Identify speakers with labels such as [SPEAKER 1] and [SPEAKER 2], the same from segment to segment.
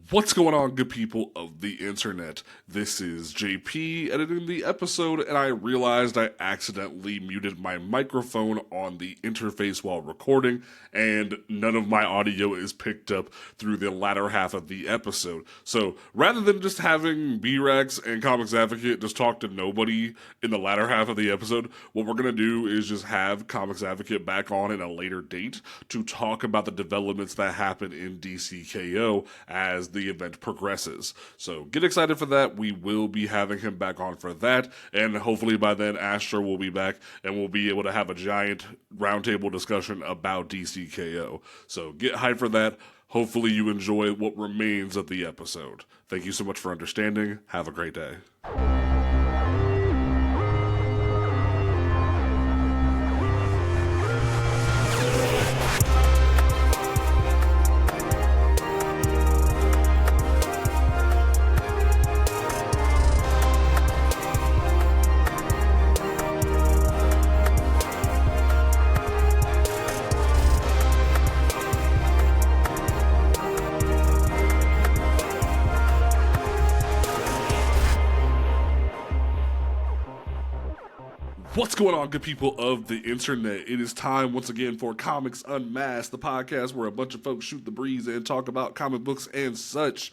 [SPEAKER 1] What's going on, good people of the internet? This is JP editing the episode, and I realized I accidentally muted my microphone on the interface while recording, and none of my audio is picked up through the latter half of the episode. So rather than just having B-Rex and Comics Advocate just talk to nobody in the latter half of the episode, what we're going to do is just have Comics Advocate back on at a later date to talk about the developments that happen in DCKO as the event progresses. So get excited for that. We will be having him back on for that, and hopefully by then Astro will be back and we'll be able to have a giant roundtable discussion about DCKO. So get hyped for that. Hopefully you enjoy what remains of the episode. Thank you so much for understanding. Have a great day. What's going on, good people of the internet? It is time once again for Comics Unmasked, the podcast where a bunch of folks shoot the breeze and talk about comic books and such.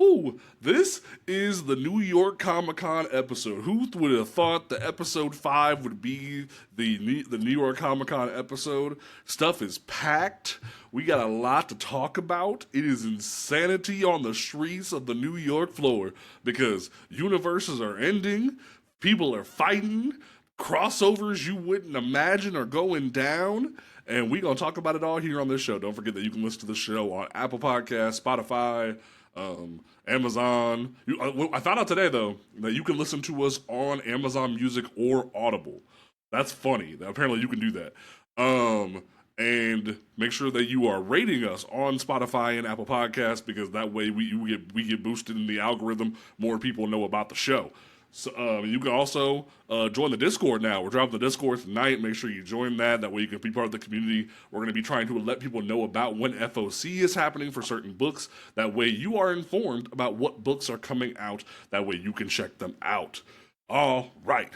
[SPEAKER 1] Ooh, this is the New York Comic Con episode. Who would have thought the episode 5 would be the New York Comic Con episode? Stuff is packed. We got a lot to talk about. It is insanity on the streets of the New York floor because universes are ending, people are fighting, crossovers you wouldn't imagine are going down, and we're going to talk about it all here on this show. Don't forget that you can listen to the show on Apple Podcasts, Spotify, Amazon. I found out today, though, that you can listen to us on Amazon Music or Audible. That's funny. Apparently you can do that. And make sure that you are rating us on Spotify and Apple Podcasts, because that way we get boosted in the algorithm. More people know about the show. So you can also join the Discord now. We're dropping the Discord tonight. Make sure you join that. That way you can be part of the community. We're going to be trying to let people know about when FOC is happening for certain books. That way you are informed about what books are coming out. That way you can check them out. All right.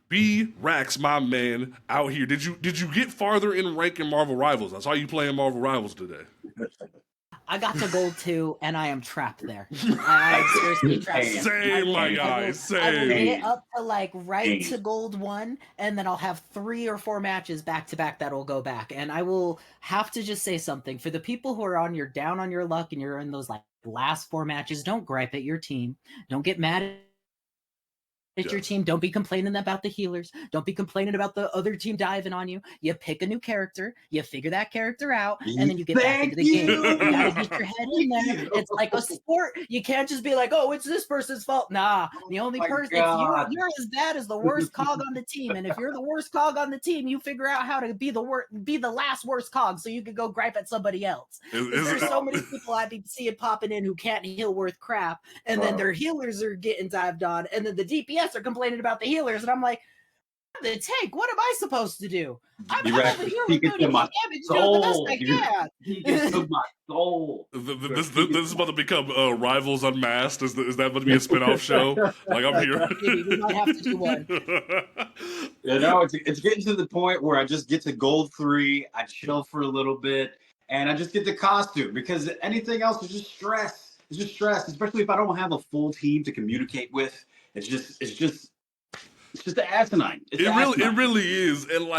[SPEAKER 1] B-Rax, my man, out here. Did you get farther in rank in Marvel Rivals? I saw you playing Marvel Rivals today.
[SPEAKER 2] I got to gold 2, and I am trapped there. I am seriously trapped.
[SPEAKER 1] Same, my guy. Same.
[SPEAKER 2] I will get up to right to gold 1, and then I'll have 3 or 4 matches back to back that'll go back. And I will have to just say something for the people who are down on your luck and you're in those last 4 matches. Don't gripe at your team. Don't get mad at your team. Don't be complaining about the healers. Don't be complaining about the other team diving on you. You pick a new character, you figure that character out, and then you get back into the game. You gotta get your head in there. It's like a sport. You can't just be like, oh, it's this person's fault. Nah, the only person, if you're as bad as the worst cog on the team, and if you're the worst cog on the team, you figure out how to be the last worst cog, so you can go gripe at somebody else. There's so many people I be seeing popping in who can't heal worth crap, and then their healers are getting dived on, and then the DPS are complaining about the healers, and I'm like, I'm the tank. What am I supposed to do? I'm over here recruiting my damage, doing the best I can.
[SPEAKER 3] Speaking to my soul.
[SPEAKER 1] This is about to become Rivals Unmasked. Is that about to be a spin-off show? Like, I'm here.
[SPEAKER 2] We might have to do one.
[SPEAKER 3] You know, it's getting to the point where I just get to gold 3, I chill for a little bit, and I just get the costume, because anything else is just stress. It's just stress, especially if I don't have a full team to communicate with. It's just the asinine. It
[SPEAKER 1] really is. And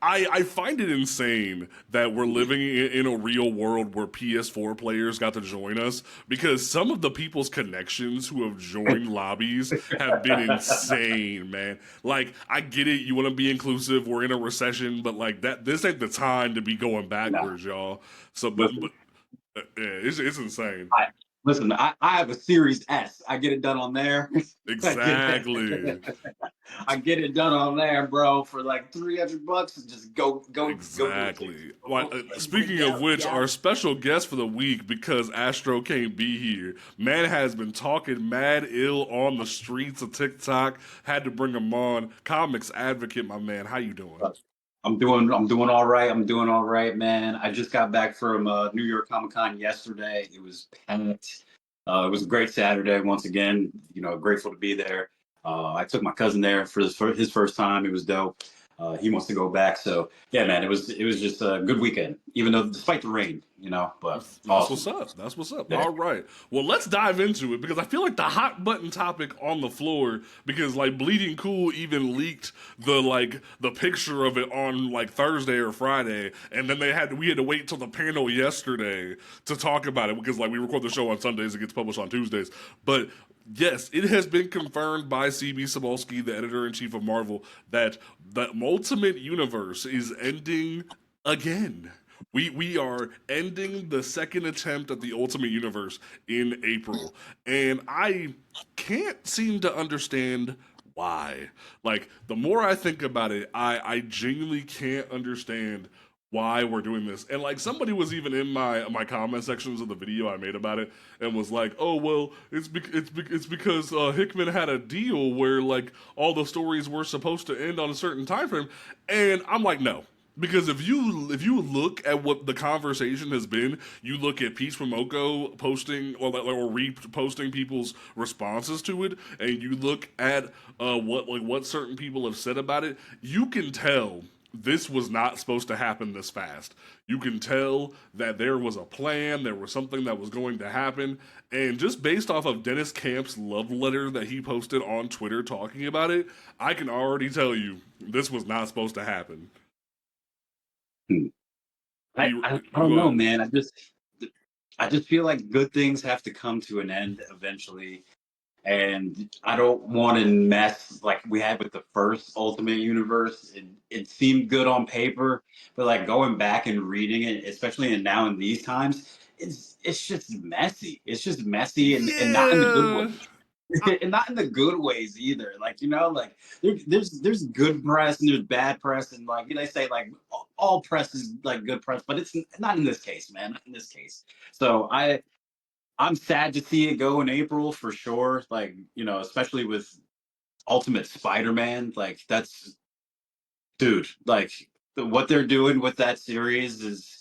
[SPEAKER 1] I find it insane that we're living in a real world where PS4 players got to join us, because some of the people's connections who have joined lobbies have been insane, man. I get it, you want to be inclusive, we're in a recession, but this ain't the time to be going backwards, y'all. So but yeah, it's insane.
[SPEAKER 3] Listen, I have a Series S. I get it done on there.
[SPEAKER 1] Exactly.
[SPEAKER 3] I get it done on there, bro, for $300 and just go.
[SPEAKER 1] Exactly. Speaking of which, our special guest for the week, because Astro can't be here, man has been talking mad ill on the streets of TikTok. Had to bring him on. Comics Advocate, my man. How you doing?
[SPEAKER 3] I'm doing all right. I'm doing all right, man. I just got back from New York Comic Con yesterday. It was packed. It was a great Saturday once again. Grateful to be there. I took my cousin there for his first time. It was dope. He wants to go back, so yeah, man. It was just a good weekend, even though despite the rain, but
[SPEAKER 1] That's what's
[SPEAKER 3] awesome.
[SPEAKER 1] up. That's what's up.
[SPEAKER 3] Yeah.
[SPEAKER 1] All right. Well, let's dive into it because I feel like the hot button topic on the floor because like Bleeding Cool even leaked the picture of it on like Thursday or Friday, and then we had to wait till the panel yesterday to talk about it because like we record the show on Sundays, it gets published on Tuesdays. But yes, it has been confirmed by CB Cebulski, the editor in chief of Marvel, that the Ultimate Universe is ending again. We are ending the second attempt at the Ultimate Universe in April, and I can't seem to understand why. Like the more I think about it, I genuinely can't understand why we're doing this. And like somebody was even in my comment sections of the video I made about it and was like, "Oh well, it's because Hickman had a deal where like all the stories were supposed to end on a certain time frame," and I'm like, no. Because if you look at what the conversation has been, you look at Peach Momoko posting or reposting people's responses to it, and you look at what certain people have said about it, you can tell this was not supposed to happen this fast. You can tell that there was a plan, there was something that was going to happen, and just based off of Dennis Camp's love letter that he posted on Twitter talking about it, I can already tell you this was not supposed to happen.
[SPEAKER 3] Hmm. I don't
[SPEAKER 1] Go
[SPEAKER 3] know,
[SPEAKER 1] ahead.
[SPEAKER 3] man. I just feel like good things have to come to an end eventually. And I don't want to mess like we had with the first Ultimate Universe. It seemed good on paper, but like going back and reading it, especially now in these times, it's just messy. It's just messy and not in the good way.
[SPEAKER 1] Yeah.
[SPEAKER 3] And not in the good ways either. Like like there's good press and there's bad press, and like they say like all press is like good press, but it's not in this case, man. Not in this case. So I'm sad to see it go in April for sure. Like, especially with Ultimate Spider-Man. Like, that's, dude, like, what they're doing with that series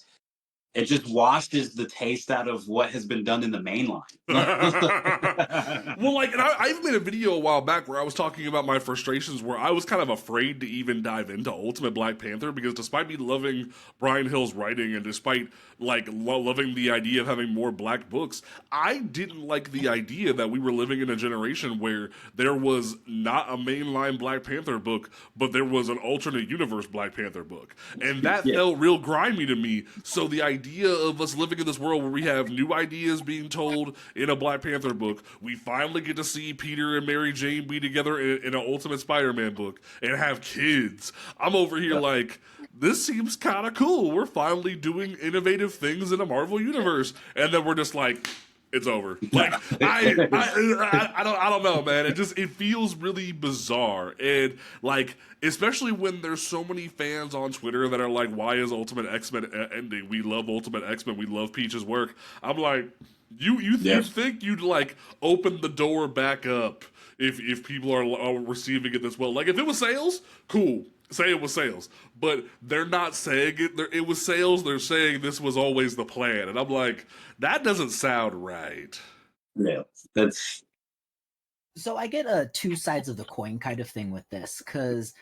[SPEAKER 3] it just washes the taste out of what has been done in the main line.
[SPEAKER 1] Well, like, and I even made a video a while back where I was talking about my frustrations where I was kind of afraid to even dive into Ultimate Black Panther because despite me loving Brian Hill's writing and despite, like, loving the idea of having more black books, I didn't like the idea that we were living in a generation where there was not a mainline Black Panther book, but there was an alternate universe Black Panther book. And that
[SPEAKER 3] Yeah.
[SPEAKER 1] felt real grimy to me. So the idea of us living in this world where we have new ideas being told in a Black Panther book, we finally get to see Peter and Mary Jane be together in an Ultimate Spider-Man book and have kids. I'm over here like, this seems kind of cool. We're finally doing innovative things in a Marvel universe, and then we're just like, it's over. Like I don't know, man. It feels really bizarre, and like especially when there's so many fans on Twitter that are like, "Why is Ultimate X-Men ending? We love Ultimate X-Men. We love Peach's work." I'm like, you
[SPEAKER 3] Yeah.
[SPEAKER 1] think you'd like open the door back up if people are receiving it this well? Like if it was sales, cool. Say it was sales, but they're not saying it. It was sales. They're saying this was always the plan, and I'm like, that doesn't sound right.
[SPEAKER 3] Yeah. That's
[SPEAKER 2] So I get a two sides of the coin kind of thing with this because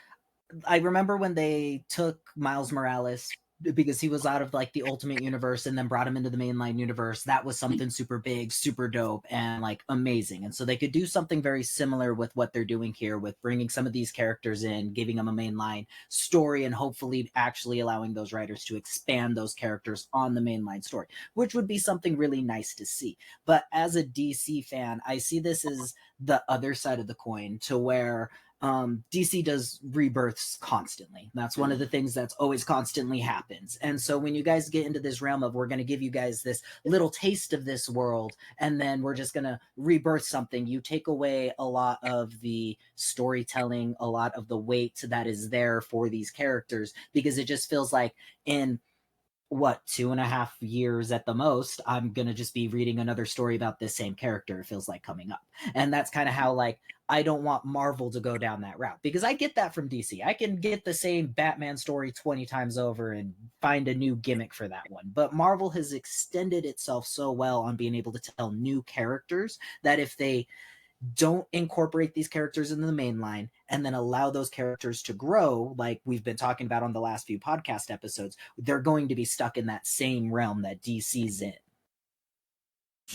[SPEAKER 2] I remember when they took Miles Morales because he was out of like the Ultimate Universe and then brought him into the mainline universe. That was something super big, super dope, and like amazing. And so they could do something very similar with what they're doing here with bringing some of these characters in, giving them a mainline story, and hopefully actually allowing those writers to expand those characters on the mainline story, which would be something really nice to see. But as a DC fan, I see this as the other side of the coin to where DC does rebirths constantly. That's one of the things that's always constantly happens. And so when you guys get into this realm of we're going to give you guys this little taste of this world and then we're just going to rebirth something, you take away a lot of the storytelling, a lot of the weight that is there for these characters because it just feels like in what, 2.5 years at the most, I'm gonna just be reading another story about this same character. It feels like coming up, and that's kind of how like I don't want Marvel to go down that route, because I get that from DC. I can get the same Batman story 20 times over and find a new gimmick for that one. But Marvel has extended itself so well on being able to tell new characters that if they don't incorporate these characters into the main line and then allow those characters to grow, like we've been talking about on the last few podcast episodes, they're going to be stuck in that same realm that DC's in.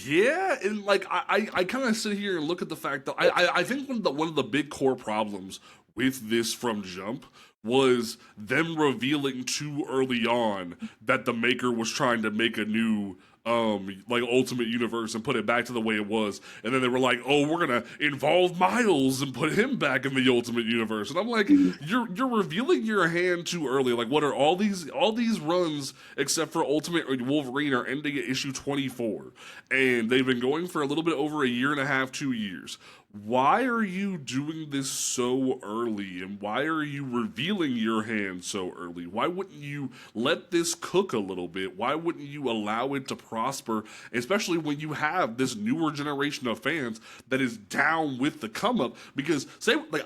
[SPEAKER 1] Yeah, and like I kind of sit here and look at the fact that I think one of the big core problems with this from Jump was them revealing too early on that the maker was trying to make a new like Ultimate Universe and put it back to the way it was, and then they were like, oh, we're gonna involve Miles and put him back in the Ultimate Universe, and I'm like, you're revealing your hand too early. Like, what are all these runs except for Ultimate Wolverine are ending at issue 24, and they've been going for a little bit over a year and a half, 2 years. Why are you doing this so early, and why are you revealing your hand so early? Why wouldn't you let this cook a little bit? Why wouldn't you allow it to prosper, especially when you have this newer generation of fans that is down with the come up? Because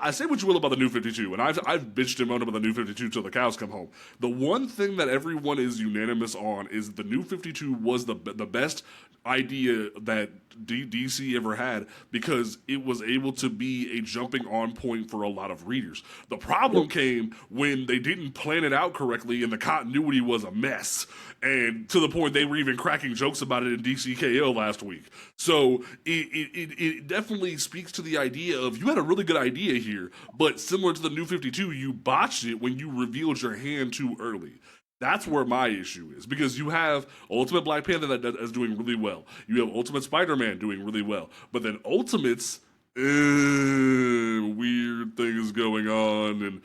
[SPEAKER 1] I say what you will about the New 52, and I've bitched and moaned about the New 52 till the cows come home. The one thing that everyone is unanimous on is the New 52 was the best idea that DC ever had, because it was able to be a jumping on point for a lot of readers. The problem came when they didn't plan it out correctly and the continuity was a mess, and to the point they were even cracking jokes about it in DCKO last week. So it definitely speaks to the idea of, you had a really good idea here, but similar to the New 52, you botched it when you revealed your hand too early. That's where my issue is, because you have Ultimate Black Panther that is doing really well. You have Ultimate Spider-Man doing really well. But then Ultimates, weird things going on, and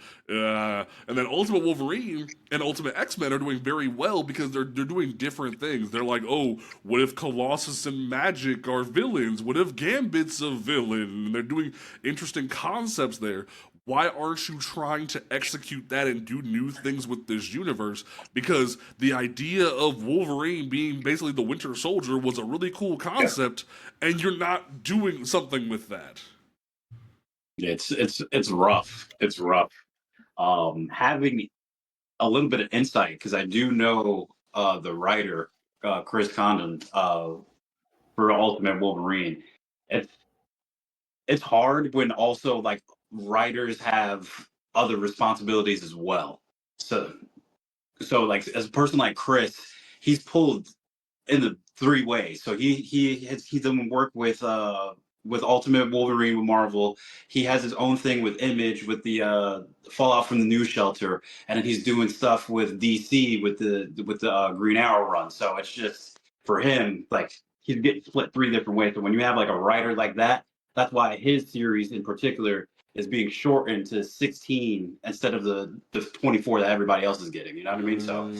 [SPEAKER 1] then Ultimate Wolverine and Ultimate X-Men are doing very well because they're doing different things. They're like, oh, what if Colossus and Magic are villains? What if Gambit's a villain? And they're doing interesting concepts there. Why aren't you trying to execute that and do new things with this universe? Because the idea of Wolverine being basically the Winter Soldier was a really cool concept, and you're not doing something with that.
[SPEAKER 3] It's rough. It's rough. Having a little bit of insight, because I do know the writer, Chris Condon, for Ultimate Wolverine. It's hard when also like writers have other responsibilities as well. So like, as a person like Chris, he's pulled in the three ways. So he's done work with Ultimate Wolverine with Marvel. He has his own thing with Image, with the Fallout from the New Shelter, and then he's doing stuff with DC with the Green Arrow run. So it's just, for him, like, he's getting split three different ways. So when you have like a writer like that, that's why his series in particular is being shortened to 16 instead of the 24 that everybody else is getting. You know what I mean? So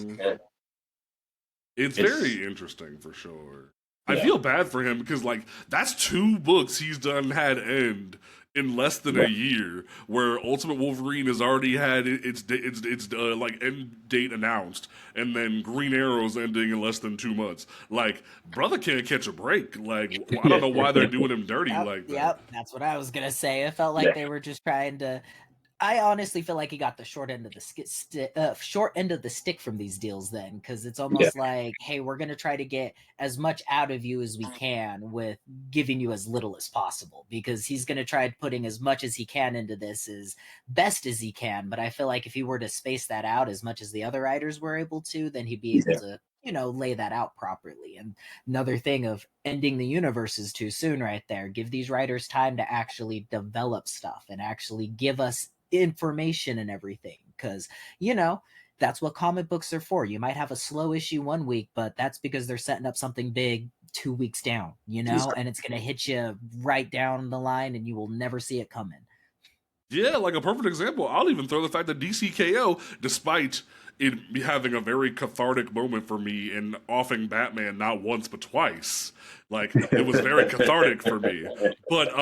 [SPEAKER 1] it's very interesting for sure.
[SPEAKER 3] Yeah.
[SPEAKER 1] I feel bad for him because, like, that's 2 books he's done had end in less than a year, where Ultimate Wolverine has already had its like end date announced, and then Green Arrow's ending in less than 2 months. Like, brother can't catch a break. Like, I don't know why they're doing him dirty like that.
[SPEAKER 2] Yep, that's what I was gonna say. It felt like they were just trying to. I honestly feel like he got the short end of the stick from these deals then, because it's almost like, hey, we're gonna try to get as much out of you as we can with giving you as little as possible, because he's gonna try putting as much as he can into this as best as he can. But I feel like if he were to space that out as much as the other writers were able to, then he'd be able to, lay that out properly. And another thing of ending the universes too soon right there. Give these writers time to actually develop stuff and actually give us information and everything, because that's what comic books are for. You might have a slow issue 1 week, but that's because they're setting up something big 2 weeks down, and it's going to hit you right down the line and you will never see it coming.
[SPEAKER 1] Yeah, like a perfect example, I'll even throw the fact that DCKO, despite it having a very cathartic moment for me in offing Batman not once but twice, like, it was very cathartic for me. But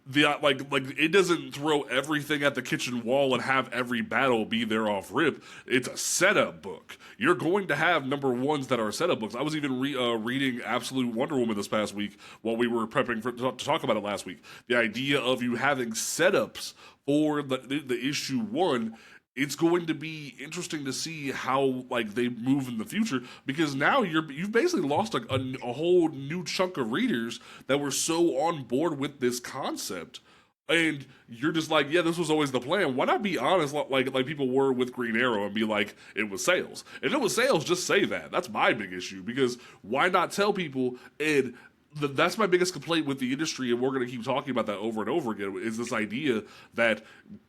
[SPEAKER 1] the like it doesn't throw everything at the kitchen wall and have every battle be there off rip. It's a setup book. You're going to have number ones that are setup books. I was even reading Absolute Wonder Woman this past week while we were prepping to talk about it last week. The idea of you having setups for the issue one, it's going to be interesting to see how like they move in the future, because now you've basically lost a whole new chunk of readers that were so on board with this concept, and you're just like, yeah, this was always the plan. Why not be honest, like people were with Green Arrow, and be like, it was sales. If it was sales, just say that. That's my big issue, because why not tell people? And that's my biggest complaint with the industry, and we're going to keep talking about that over and over again, is this idea that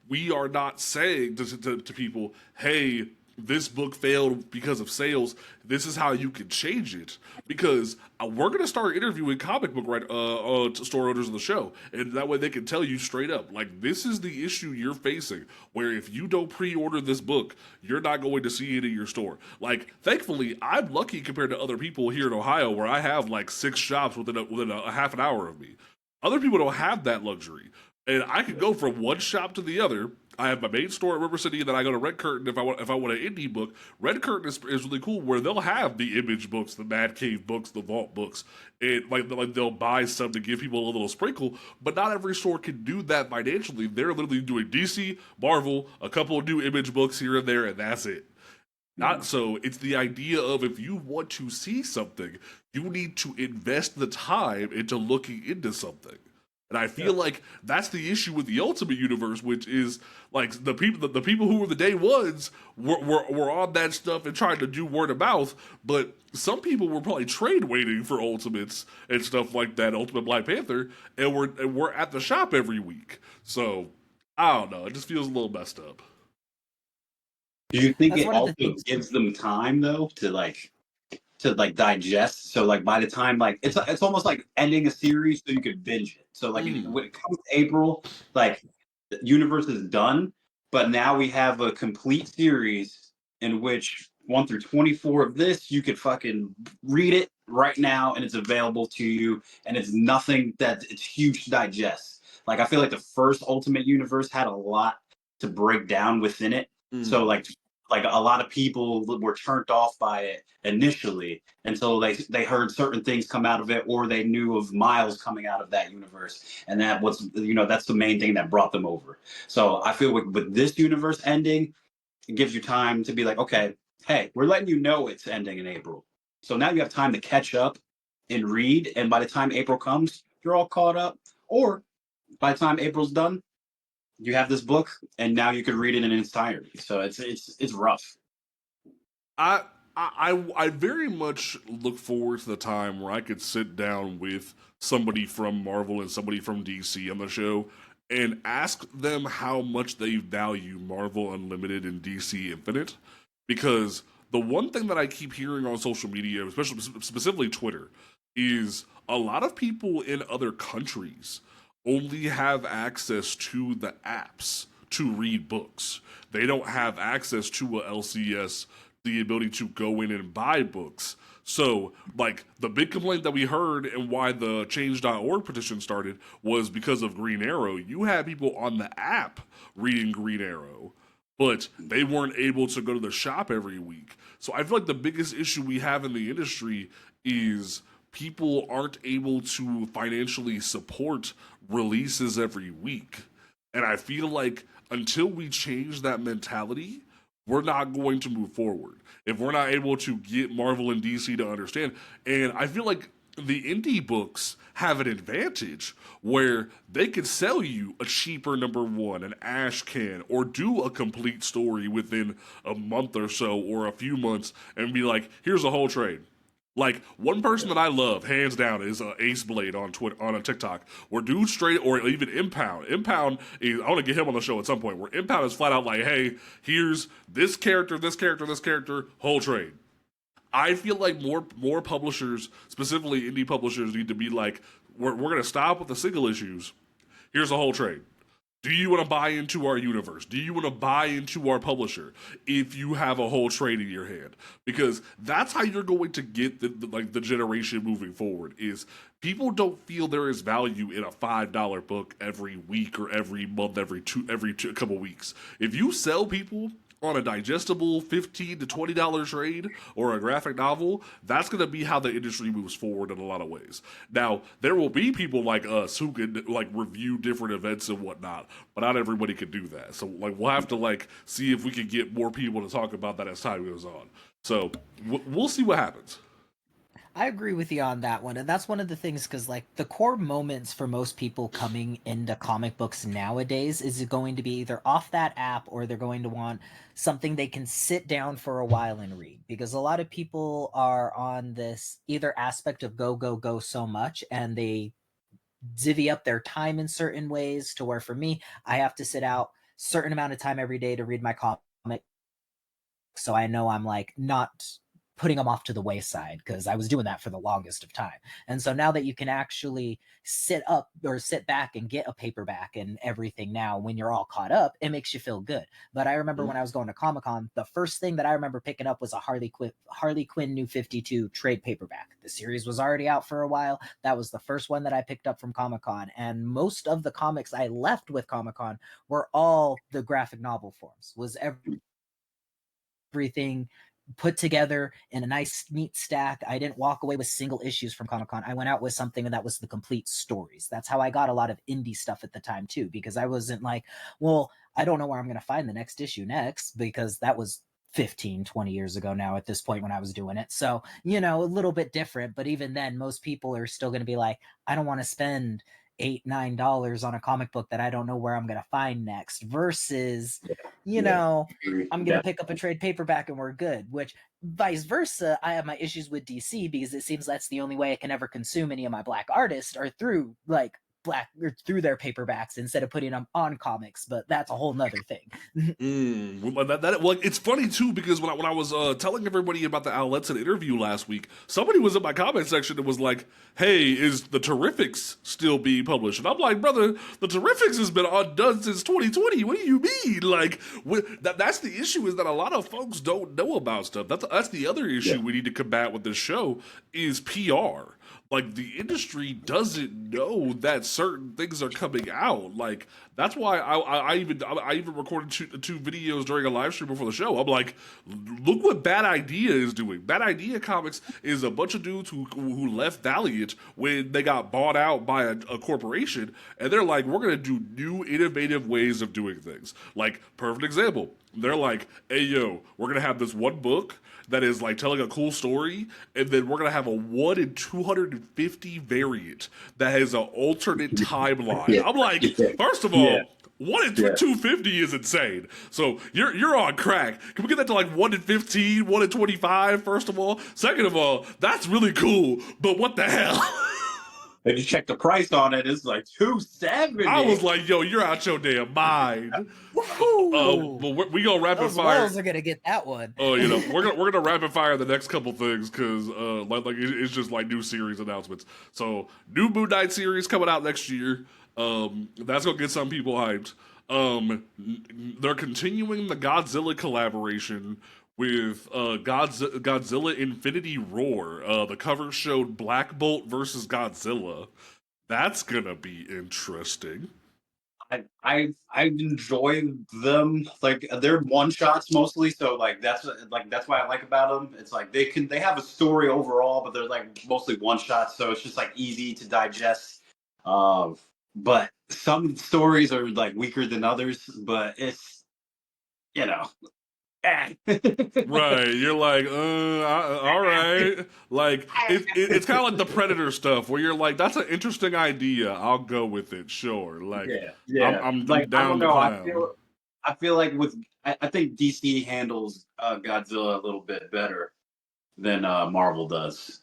[SPEAKER 1] we are not saying to people, hey, this book failed because of sales. This is how you can change it. Because we're going to start interviewing comic book store owners on the show, and that way they can tell you straight up, like, this is the issue you're facing, where if you don't pre-order this book, you're not going to see it in your store. Like, thankfully, I'm lucky compared to other people here in Ohio, where I have like 6 shops within a half an hour of me. Other people don't have that luxury. And I could go from one shop to the other. I have my main store at River City, and then I go to Red Curtain if I want an indie book. Red Curtain is really cool, where they'll have the Image books, the Mad Cave books, the Vault books, and like they'll buy some to give people a little sprinkle. But not every store can do that financially. They're literally doing DC, Marvel, a couple of new Image books here and there, and that's it. Not so. It's the idea of, if you want to see something, you need to invest the time into looking into something. And I feel like that's the issue with the Ultimate Universe, which is like the people who were the day ones were on that stuff and trying to do word of mouth, but some people were probably trade waiting for Ultimates and stuff like that, Ultimate Black Panther, and we're at the shop every week. So I don't know, it just feels a little messed up.
[SPEAKER 3] Do you think
[SPEAKER 2] That's
[SPEAKER 3] it
[SPEAKER 2] one of the
[SPEAKER 3] also
[SPEAKER 2] things.
[SPEAKER 3] gives them time though to digest? So like by the time, like it's almost like ending a series so you could binge it. So like when it comes to April, like the universe is done, but now we have a complete series in which 1 through 24 of this, you could fucking read it right now and it's available to you, and it's nothing that it's huge to digest. Like I feel like the first Ultimate Universe had a lot to break down within it. So like a lot of people were turned off by it initially until they heard certain things come out of it, or they knew of Miles coming out of that universe, and that's the main thing that brought them over. So I feel with this universe ending, it gives you time to be like, okay, hey, we're letting you know it's ending in April, so now you have time to catch up and read, and by the time April comes, you're all caught up. Or by the time April's done, you have this book, and now you could read it in its entirety. So it's rough.
[SPEAKER 1] I very much look forward to the time where I could sit down with somebody from Marvel and somebody from DC on the show and ask them how much they value Marvel Unlimited and DC Infinite, because the one thing that I keep hearing on social media, especially specifically Twitter, is a lot of people in other countries only have access to the apps to read books. They don't have access to a LCS, the ability to go in and buy books. So, like, the big complaint that we heard and why the change.org petition started was because of Green Arrow. You had people on the app reading Green Arrow, but they weren't able to go to the shop every week. So I feel like the biggest issue we have in the industry is people aren't able to financially support releases every week. And I feel like until we change that mentality, we're not going to move forward. If we're not able to get Marvel and DC to understand, and I feel like the indie books have an advantage where they can sell you a cheaper number one, an Ash can, or do a complete story within a month or so or a few months and be like, here's a whole trade. Like, one person that I love, hands down, is Ace Blade on Twitter, on a TikTok, where dude straight, or even Impound. Impound is, I want to get him on the show at some point, where Impound is flat out like, hey, here's this character, this character, this character, whole trade. I feel like more publishers, specifically indie publishers, need to be like, we're going to stop with the single issues. Here's a whole trade. Do you want to buy into our universe? Do you want to buy into our publisher if you have a whole trade in your hand? Because that's how you're going to get the generation moving forward. Is people don't feel there is value in a $5 book every week or every month, every couple weeks. If you sell people on a digestible $15 to $20 trade or a graphic novel, that's going to be how the industry moves forward in a lot of ways. Now, there will be people like us who can like review different events and whatnot, but not everybody can do that. So like we'll have to like see if we can get more people to talk about that as time goes on. So we'll see what happens.
[SPEAKER 2] I agree with you on that one. And that's one of the things, because like the core moments for most people coming into comic books nowadays is going to be either off that app or they're going to want something they can sit down for a while and read. Because a lot of people are on this either aspect of go, go, go so much, and they divvy up their time in certain ways to where for me, I have to sit out certain amount of time every day to read my comic. So I know I'm like not putting them off to the wayside, because I was doing that for the longest of time. And so now that you can actually sit up or sit back and get a paperback and everything now when you're all caught up, it makes you feel good. But I remember when I was going to Comic-Con, the first thing that I remember picking up was a Harley Quinn New 52 trade paperback. The series was already out for a while. That was the first one that I picked up from Comic-Con. And most of the comics I left with Comic-Con were all the graphic novel forms, was everything put together in a nice neat stack. I didn't walk away with single issues from Comic-Con. I went out with something that was the complete stories. That's how I got a lot of indie stuff at the time too, because I wasn't like, well, I don't know where I'm going to find the next issue next, because that was 15, 20 years ago now at this point when I was doing it. So, a little bit different, but even then most people are still going to be like, I don't want to spend $8-9 on a comic book that I don't know where I'm going to find next, versus I'm going to pick up a trade paperback and we're good. Which vice versa, I have my issues with DC because it seems that's the only way I can ever consume any of my black artists, are through like black or through their paperbacks instead of putting them on comics. But that's a whole nother thing.
[SPEAKER 1] Well, it's funny too, because when I was telling everybody about the outlets and interview last week, somebody was in my comment section and was like, "Hey, is the Terrifics still being published?" And I'm like, "Brother, the Terrifics has been undone since 2020. What do you mean?" Like, that's the issue, is that a lot of folks don't know about stuff. That's the other issue we need to combat with this show, is PR. Like, the industry doesn't know that certain things are coming out. Like, that's why I even recorded two videos during a live stream before the show. I'm like, look what Bad Idea is doing. Bad Idea Comics is a bunch of dudes who left Valiant when they got bought out by a corporation, and they're like, we're gonna do new innovative ways of doing things. Like, perfect example. They're like, hey yo, we're gonna have this one book that is like telling a cool story, and then we're gonna have a 1 in 250 variant that has an alternate timeline. I'm like, first of all, 1 in 250 is insane. So you're on crack. Can we get that to like 1 in 15, 1 in 25? First of all, second of all, that's really cool. But what the hell?
[SPEAKER 3] And you check the price on it, it's like $270.
[SPEAKER 1] I was like, yo, you're out your damn mind. But we gonna rapid fire.
[SPEAKER 2] Those are gonna get that one.
[SPEAKER 1] Oh, we're gonna rapid fire the next couple things, because it's just like new series announcements. So new Moon Knight series coming out next year. That's gonna get some people hyped. They're continuing the Godzilla collaboration with Godzilla Infinity Roar. The cover showed Black Bolt versus Godzilla. That's gonna be interesting.
[SPEAKER 3] I enjoy them. Like, they're one shots mostly, so that's why I like about them. It's like they have a story overall, but they're like mostly one shots, so it's just like easy to digest. But some stories are like weaker than others, but it's
[SPEAKER 1] Right, you're like, all right. Like, it's kind of like the Predator stuff, where you're like, that's an interesting idea. I'll go with it, sure. Like, I'm
[SPEAKER 3] like,
[SPEAKER 1] down to clown.
[SPEAKER 3] I feel like I think DC handles Godzilla a little bit better than Marvel does.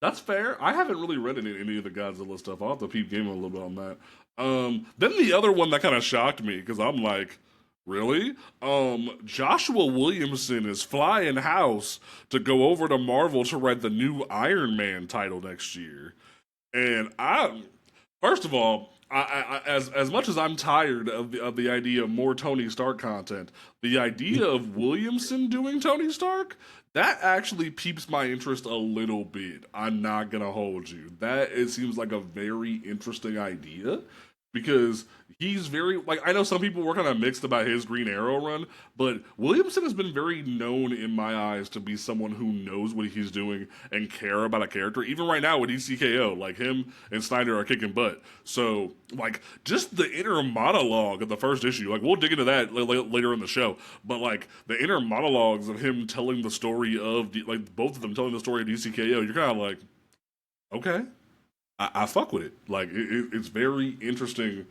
[SPEAKER 1] That's fair. I haven't really read any of the Godzilla stuff. I'll have to peep game a little bit on that. Then the other one that kind of shocked me, because I'm like, really? Joshua Williamson is flying house to go over to Marvel to write the new Iron Man title next year. And First of all, as much as I'm tired of the idea of more Tony Stark content, the idea of Williamson doing Tony Stark, that actually piques my interest a little bit. I'm not gonna hold you. That it seems like a very interesting idea because he's very like I know some people were kind of mixed about his Green Arrow run, but Williamson has been very known in my eyes to be someone who knows what he's doing and care about a character. Even right now with ECKO, like him and Snyder are kicking butt. So like just the inner monologue of the first issue, like we'll dig into that later in the show. But like the inner monologues of him telling the story of like both of them telling the story of ECKO, you're kind of like, okay, I fuck with it. Like it's very interesting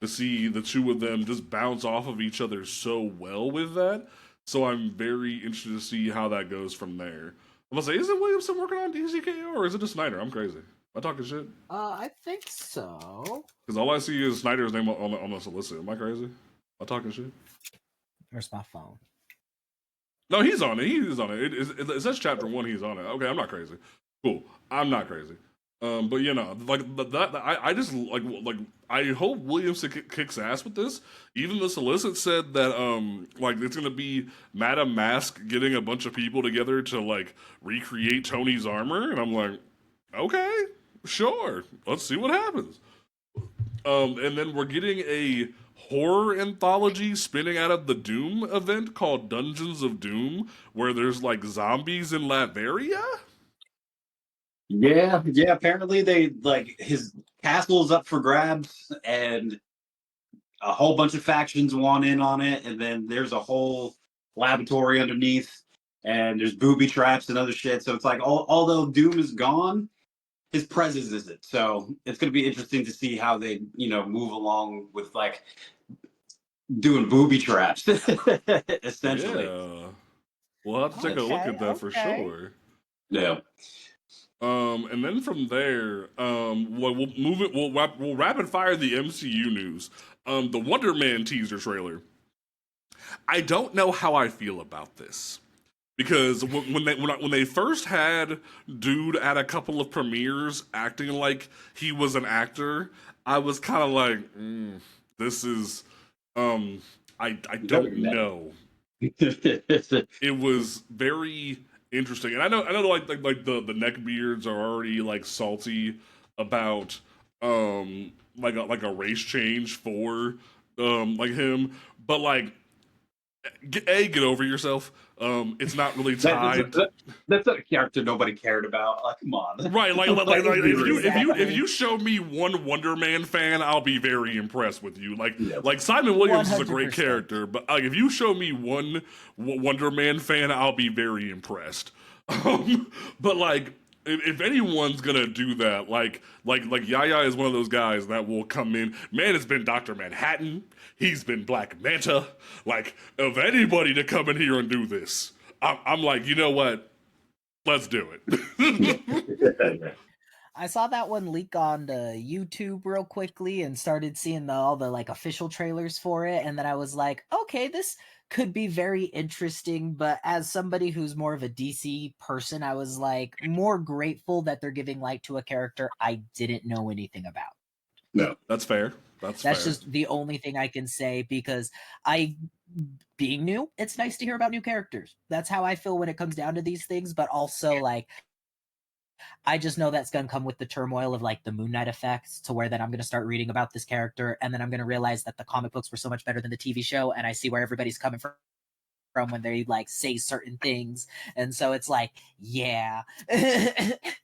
[SPEAKER 1] to see the two of them just bounce off of each other so well with that. So I'm very interested to see how that goes from there. I'm gonna say, is it Williamson working on DCKO or is it just Snyder? I'm crazy. Am I talking shit?
[SPEAKER 2] I think so.
[SPEAKER 1] Because all I see is Snyder's name on the solicit. Am I crazy? Am I talking shit?
[SPEAKER 2] Where's my phone?
[SPEAKER 1] No, he's on it. He's on it. It says chapter 1. He's on it. Okay, I'm not crazy. Cool. I'm not crazy. But you know, like that, I just like I hope Williamson kicks ass with this. Even the solicit said that like it's gonna be Madame Mask getting a bunch of people together to like recreate Tony's armor, and I'm like, okay, sure, let's see what happens. And then we're getting a horror anthology spinning out of the Doom event called Dungeons of Doom, where there's like zombies in Latveria.
[SPEAKER 3] Yeah, yeah. Apparently, they like his castle's up for grabs, and a whole bunch of factions want in on it. And then there's a whole laboratory underneath, and there's booby traps and other shit. So it's like, although Doom is gone, his presence isn't. So it's going to be interesting to see how they, move along with like doing booby traps, essentially.
[SPEAKER 1] Yeah, we'll have to take a look at that for sure.
[SPEAKER 3] Yeah.
[SPEAKER 1] And then from there, we'll move it. We'll rapid fire the MCU news. The Wonder Man teaser trailer. I don't know how I feel about this because when they first had dude at a couple of premieres acting like he was an actor, I was kind of like, this is, I don't know. It was very interesting, and I know like the neck beards are already like salty about like a race change for like him, but like get over yourself. It's not really tied.
[SPEAKER 3] That's a character nobody cared about. Like, come on,
[SPEAKER 1] right? Like if you show me one Wonder Man fan, I'll be very impressed with you. Like Simon Williams 100%. Is a great character, but like if you show me one Wonder Man fan, I'll be very impressed. But like if anyone's gonna do that, like Yaya is one of those guys that will come in. Man, it's been Dr. Manhattan. He's been Black Manta. Like, of anybody to come in here and do this, I'm like, you know what? Let's do it.
[SPEAKER 2] I saw that one leak on YouTube real quickly and started seeing all the like official trailers for it, and then I was like, okay, this could be very interesting. But as somebody who's more of a DC person, I was like more grateful that they're giving light to a character I didn't know anything about.
[SPEAKER 1] No, that's fair. That's fair.
[SPEAKER 2] Just the only thing I can say, because being new, it's nice to hear about new characters. That's how I feel when it comes down to these things. But also, like, I just know that's going to come with the turmoil of like the Moon Knight effects, to where then I'm going to start reading about this character, and then I'm going to realize that the comic books were so much better than the TV show, and I see where everybody's coming from when they like say certain things, and so it's like, yeah.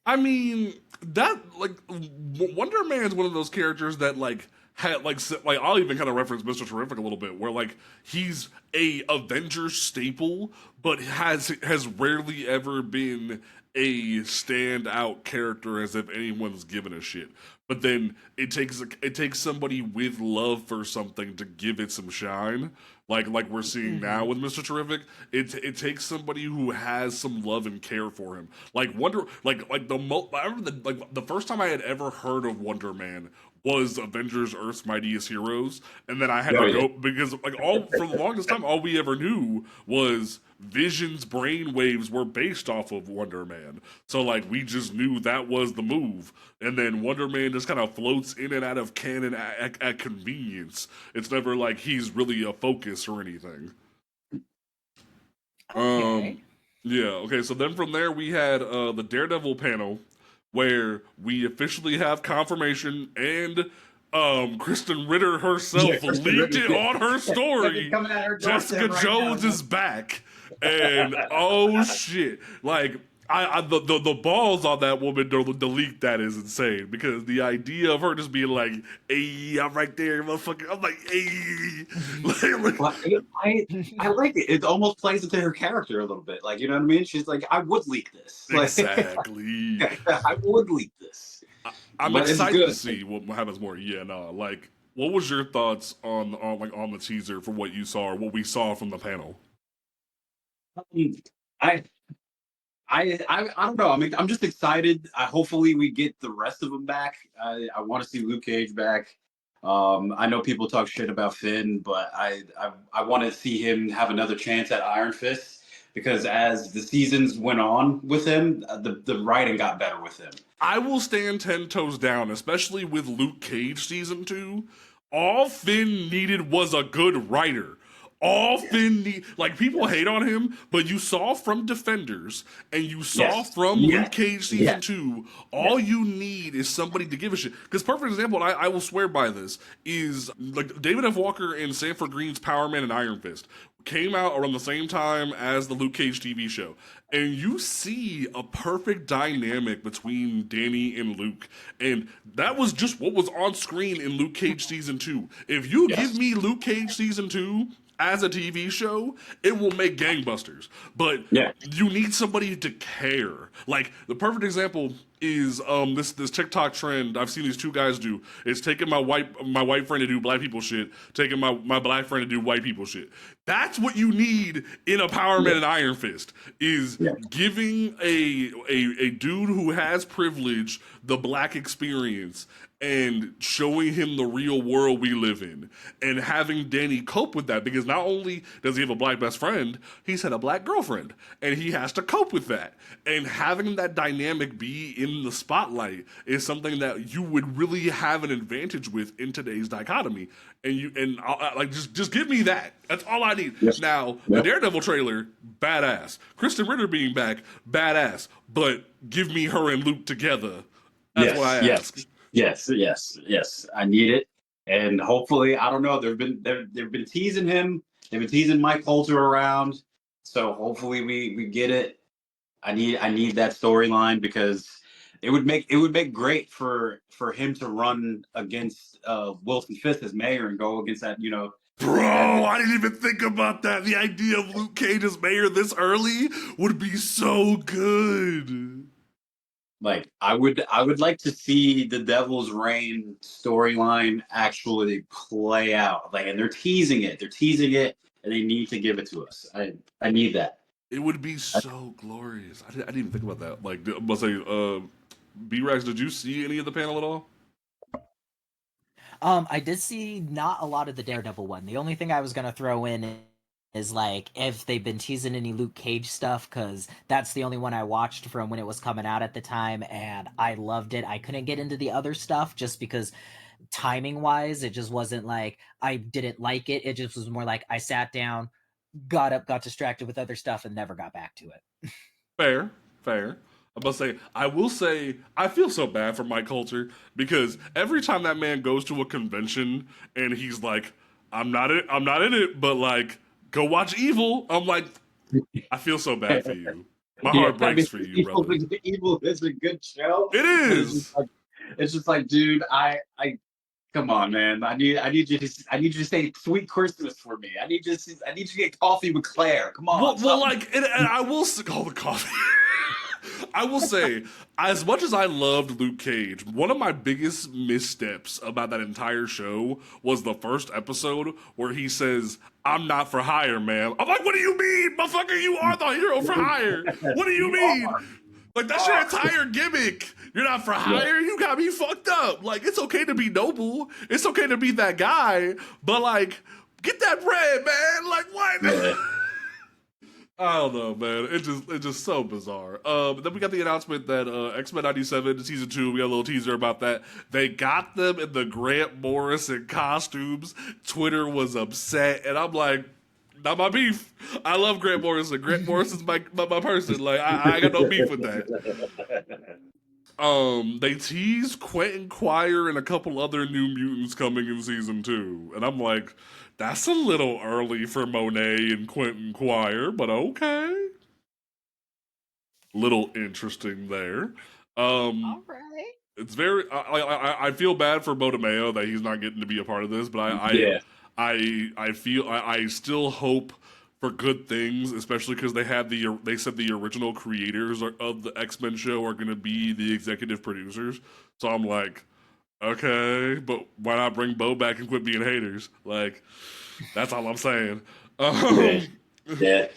[SPEAKER 1] I mean, that like Wonder Man's one of those characters that like had like I'll even kind of reference Mr. Terrific a little bit, where like he's a Avengers staple, but has rarely ever been a standout character as if anyone's given a shit. But then it takes somebody with love for something to give it some shine. Like we're seeing now with Mr. Terrific, it takes somebody who has some love and care for him. Like I remember the first time I had ever heard of Wonder Man was Avengers Earth's Mightiest Heroes, and then I had
[SPEAKER 3] Oh,
[SPEAKER 1] to
[SPEAKER 3] yeah.
[SPEAKER 1] go because like all for the longest time all we ever knew was Vision's brainwaves were based off of Wonder Man. So like we just knew that was the move. And then Wonder Man just kind of floats in and out of canon at convenience. It's never like he's really a focus or anything.
[SPEAKER 2] Okay.
[SPEAKER 1] Yeah, okay, so then from there we had the Daredevil panel where we officially have confirmation and Kristen Ritter herself
[SPEAKER 3] Kristen
[SPEAKER 1] leaked
[SPEAKER 3] Ritter
[SPEAKER 1] it
[SPEAKER 3] did.
[SPEAKER 1] on her
[SPEAKER 3] They're
[SPEAKER 1] story.
[SPEAKER 3] coming at her doorstep
[SPEAKER 1] Jessica
[SPEAKER 3] right
[SPEAKER 1] Jones
[SPEAKER 3] now.
[SPEAKER 1] is back. And oh shit. Like the balls on that woman to delete that is insane because the idea of her just being like, "Hey, I'm right there, motherfucker." I'm like, "Hey,"
[SPEAKER 3] Well, I like it. It almost plays into her character a little bit. Like, you know what I mean? She's like, I would leak this. Like,
[SPEAKER 1] exactly.
[SPEAKER 3] I would leak this.
[SPEAKER 1] I'm
[SPEAKER 3] But it's
[SPEAKER 1] excited to
[SPEAKER 3] good.
[SPEAKER 1] see what happens more. Yeah, no, like, what was your thoughts on the teaser for what you saw or what we saw from the panel?
[SPEAKER 3] I I don't know. I mean, I'm just excited. Hopefully, we get the rest of them back. I want to see Luke Cage back. I know people talk shit about Finn, but I want to see him have another chance at Iron Fist because as the seasons went on with him, the writing got better with him.
[SPEAKER 1] I will stand 10 toes down, especially with Luke Cage season 2. All Finn needed was a good writer. All Finn need, like people hate on him, but you saw from Defenders and you saw
[SPEAKER 3] Yes.
[SPEAKER 1] from Luke Cage season
[SPEAKER 3] Yes.
[SPEAKER 1] 2, all you need is somebody to give a shit. Because perfect example, and I will swear by this, is like David F. Walker and Sanford Green's Power Man and Iron Fist came out around the same time as the Luke Cage TV show. And you see a perfect dynamic between Danny and Luke. And that was just what was on screen in Luke Cage season 2. If you give me Luke Cage season 2 as a TV show, it will make gangbusters. But you need somebody to care. Like the perfect example is this TikTok trend I've seen these two guys do. It's taking my white friend to do black people shit, taking my black friend to do white people shit. That's what you need in a Power Man and Iron Fist is giving a dude who has privilege the black experience and showing him the real world we live in and having Danny cope with that because not only does he have a black best friend, he's had a black girlfriend and he has to cope with that. And having that dynamic be in the spotlight is something that you would really have an advantage with in today's dichotomy. And like just give me that. That's all I need.
[SPEAKER 3] Yes.
[SPEAKER 1] Now, the Daredevil trailer, badass. Kristen Ritter being back, badass. But give me her and Luke together. That's what I ask.
[SPEAKER 3] Yes. I need it, and hopefully, I don't know. They've been teasing him. They've been teasing Mike Coulter around. So hopefully, we get it. I need that storyline because it would make great for him to run against Wilson Fisk as mayor and go against that.
[SPEAKER 1] Bro, I didn't even think about that. The idea of Luke Cage as mayor this early would be so good.
[SPEAKER 3] Like I would like to see the Devil's Reign storyline actually play out. Like, and they're teasing it, and they need to give it to us. I need that.
[SPEAKER 1] It would be so glorious. I didn't even think about that. Like, I must say, B-Rex, did you see any of the panel at all?
[SPEAKER 2] I did see not a lot of the Daredevil one. The only thing I was gonna throw in is like if they've been teasing any Luke Cage stuff, because that's the only one I watched from when it was coming out at the time, and I loved it. I couldn't get into the other stuff just because timing wise, it just wasn't like I didn't like it. It just was more like I sat down, got up, got distracted with other stuff, and never got back to it.
[SPEAKER 1] Fair. I will say, I feel so bad for Mike Coulter because every time that man goes to a convention and he's like, I'm not in it, but like, go watch Evil. I'm like, I feel so bad for you. My heart breaks for you, brother.
[SPEAKER 3] Evil is a good show.
[SPEAKER 1] It is.
[SPEAKER 3] It's just like, dude, I come on, man. I need you to say Sweet Christmas for me. I need you to get coffee with Claire. Come on.
[SPEAKER 1] Well like, and I will call the coffee. I will say, as much as I loved Luke Cage, one of my biggest missteps about that entire show was the first episode where he says, I'm not for hire, man. I'm like, what do you mean, motherfucker? You are the hero for hire. What do you mean? Like, that's your entire gimmick. You're not for hire. You got me fucked up. Like, it's okay to be noble. It's okay to be that guy. But, like, get that bread, man. Like, what?
[SPEAKER 3] Yeah.
[SPEAKER 1] I don't know, man. It's just so bizarre. Then we got the announcement that X-Men 97 season 2. We got a little teaser about that. They got them in the Grant Morrison costumes. Twitter was upset, and I'm like, not my beef. I love Grant Morrison. Grant Morrison's my person. Like, I got no beef with that. They teased Quentin Quire and a couple other New Mutants coming in season 2, and I'm like, that's a little early for Monet and Quentin Quire, but okay. Little interesting there.
[SPEAKER 2] All right.
[SPEAKER 1] It's very. I feel bad for Mayo that he's not getting to be a part of this, but I feel I still hope for good things, especially because they said the original creators of the X-Men show are going to be the executive producers. So I'm like, okay, but why not bring Bo back and quit being haters? Like, that's all I'm saying.
[SPEAKER 3] Yeah.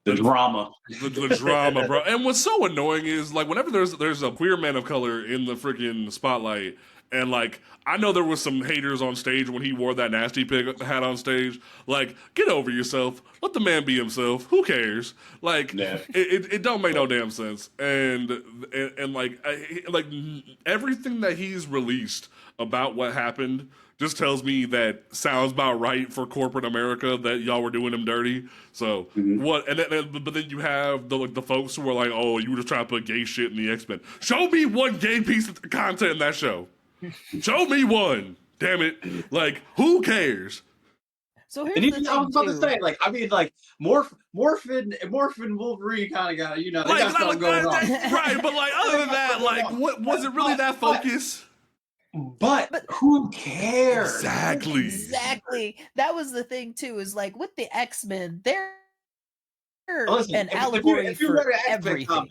[SPEAKER 3] The drama.
[SPEAKER 1] The drama, bro. And what's so annoying is, like, whenever there's a queer man of color in the freaking spotlight, and, like, I know there was some haters on stage when he wore that nasty pig hat on stage. Like, get over yourself. Let the man be himself. Who cares? Like, it don't make no damn sense. And like everything that he's released about what happened just tells me that sounds about right for corporate America, that y'all were doing him dirty. So what? And then, but then you have the folks who are like, oh, you were just trying to put gay shit in the X-Men. Show me one gay piece of content in that show. Show me one. Damn it! Like, who cares?
[SPEAKER 2] So here's the thing,
[SPEAKER 3] I was about to say, like, I mean, like, Morphin Wolverine kind of got, they got something going on.
[SPEAKER 1] Right, but, like, other than that, like, what was it really that focus?
[SPEAKER 3] But who cares?
[SPEAKER 2] Exactly. That was the thing too. Is like with the X-Men, they're an
[SPEAKER 3] if
[SPEAKER 2] allegory
[SPEAKER 3] you
[SPEAKER 2] for
[SPEAKER 3] read an
[SPEAKER 2] everything.
[SPEAKER 3] Comic,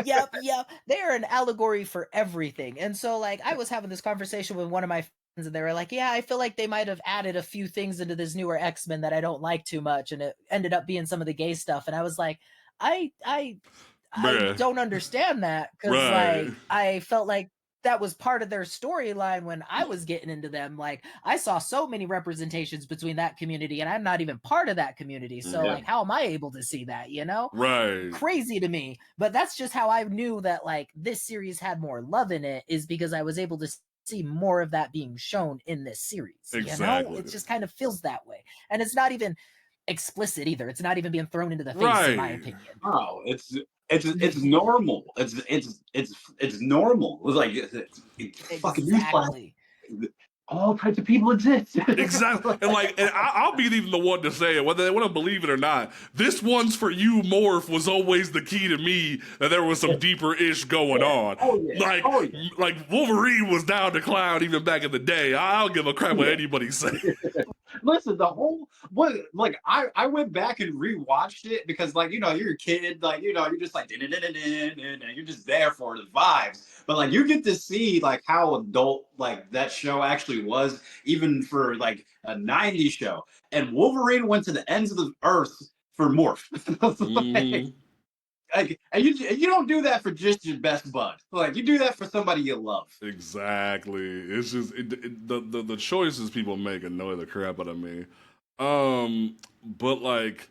[SPEAKER 2] Yep. They're an allegory for everything. And so, like, I was having this conversation with one of my friends, and they were like, "Yeah, I feel like they might have added a few things into this newer X-Men that I don't like too much," and it ended up being some of the gay stuff. And I was like, I don't understand that, because like I felt like that was part of their storyline when I was getting into them. Like, I saw so many representations between that community, and I'm not even part of that community. So like, how am I able to see that,
[SPEAKER 1] Right.
[SPEAKER 2] Crazy to me. But that's just how I knew that, like, this series had more love in it, is because I was able to see more of that being shown in this series.
[SPEAKER 1] Exactly.
[SPEAKER 2] It just kind of feels that way. And it's not even explicit either. It's not even being thrown into the face, in my opinion.
[SPEAKER 3] Oh, it's normal. It's normal. It's like it's fucking
[SPEAKER 2] exactly.
[SPEAKER 3] All types of people exist.
[SPEAKER 1] Exactly. And I'll be even the one to say it, whether they want to believe it or not. This one's for you, Morph, was always the key to me that there was some deeper ish going on. Like Wolverine was down to clown even back in the day. I don't give a crap what anybody say.
[SPEAKER 3] Listen, I went back and rewatched it because, like, you're a kid, like, you're just like, and you're just there for the vibes. But like, you get to see like how adult like that show actually was, even for like a '90s show. And Wolverine went to the ends of the earth for Morph. And you don't do that for just your best bud. Like, you do that for somebody you love.
[SPEAKER 1] Exactly. It's just the choices people make annoy the crap out of me. But like,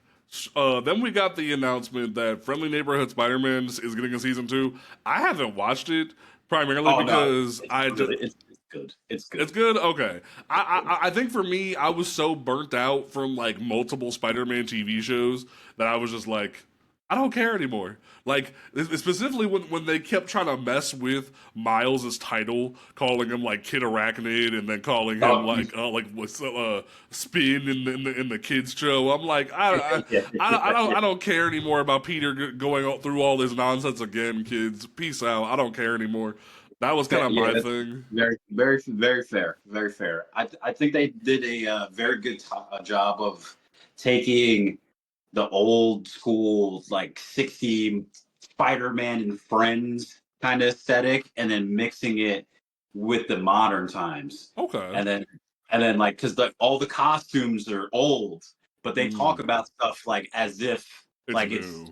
[SPEAKER 1] then we got the announcement that Friendly Neighborhood Spider-Man is getting a season 2. I haven't watched it primarily because
[SPEAKER 3] it's good. It's good.
[SPEAKER 1] It's good. Okay. I think for me, I was so burnt out from like multiple Spider-Man TV shows that I was just like, I don't care anymore. Like, specifically when they kept trying to mess with Miles' title, calling him like Kid Arachnid, and then calling him Spin in the kids show. I'm like, I don't care anymore about Peter going through all this nonsense again. Kids, peace out. I don't care anymore. That was kind of my thing.
[SPEAKER 3] Very, very, very fair. Very fair. I think they did a very good job of taking the old school, like 60 Spider-Man and Friends kind of aesthetic, and then mixing it with the modern times.
[SPEAKER 1] Okay.
[SPEAKER 3] And then like, because all the costumes are old, but they talk about stuff like as if it's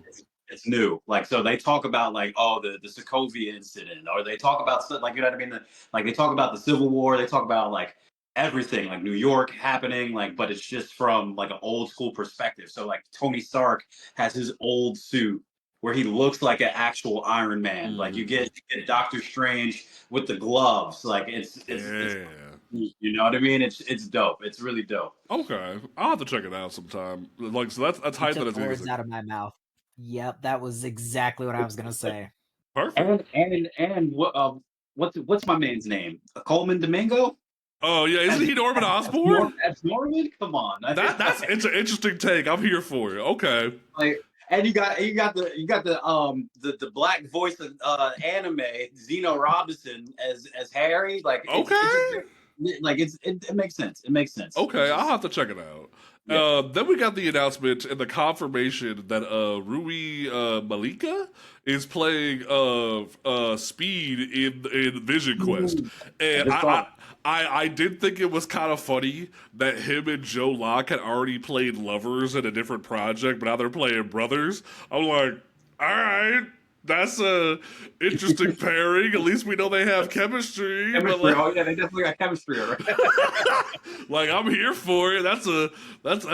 [SPEAKER 3] it's new. Like, so they talk about like, oh, the Sokovia incident, or they talk about stuff like, you know what I mean? Like they talk about the Civil War, they talk about like everything, like New York happening, like, but it's just from like an old school perspective. So like Tony Stark has his old suit where he looks like an actual Iron Man. Like you get Doctor Strange with the gloves. Like it's you know what I mean? It's dope. It's really dope.
[SPEAKER 1] Okay, I'll have to check it out sometime. Like, so that's
[SPEAKER 2] You
[SPEAKER 1] hype that
[SPEAKER 2] took
[SPEAKER 1] it's
[SPEAKER 2] the words
[SPEAKER 1] interesting.
[SPEAKER 2] out of my mouth. Yep, that was exactly what I was gonna say.
[SPEAKER 1] Perfect.
[SPEAKER 3] And what's my man's name? Coleman Domingo?
[SPEAKER 1] Oh yeah, isn't he Norman Osborn?
[SPEAKER 3] That's Norman. Come on,
[SPEAKER 1] It's an interesting take. I'm here for it. Okay.
[SPEAKER 3] like, and you got the black voice of anime Zeno Robinson as Harry. Like it makes sense. It makes sense.
[SPEAKER 1] Okay, I'll have to check it out.
[SPEAKER 3] Yeah.
[SPEAKER 1] Then we got the announcement and the confirmation that Rui Malika is playing Speed in Vision Quest, and I did think it was kind of funny that him and Joe Locke had already played lovers in a different project, but now they're playing brothers. I'm like, all right. That's a interesting pairing. At least we know they have chemistry.
[SPEAKER 3] Chemistry.
[SPEAKER 1] But like,
[SPEAKER 3] Oh yeah, they definitely got chemistry, right?
[SPEAKER 1] like I'm here for it. That's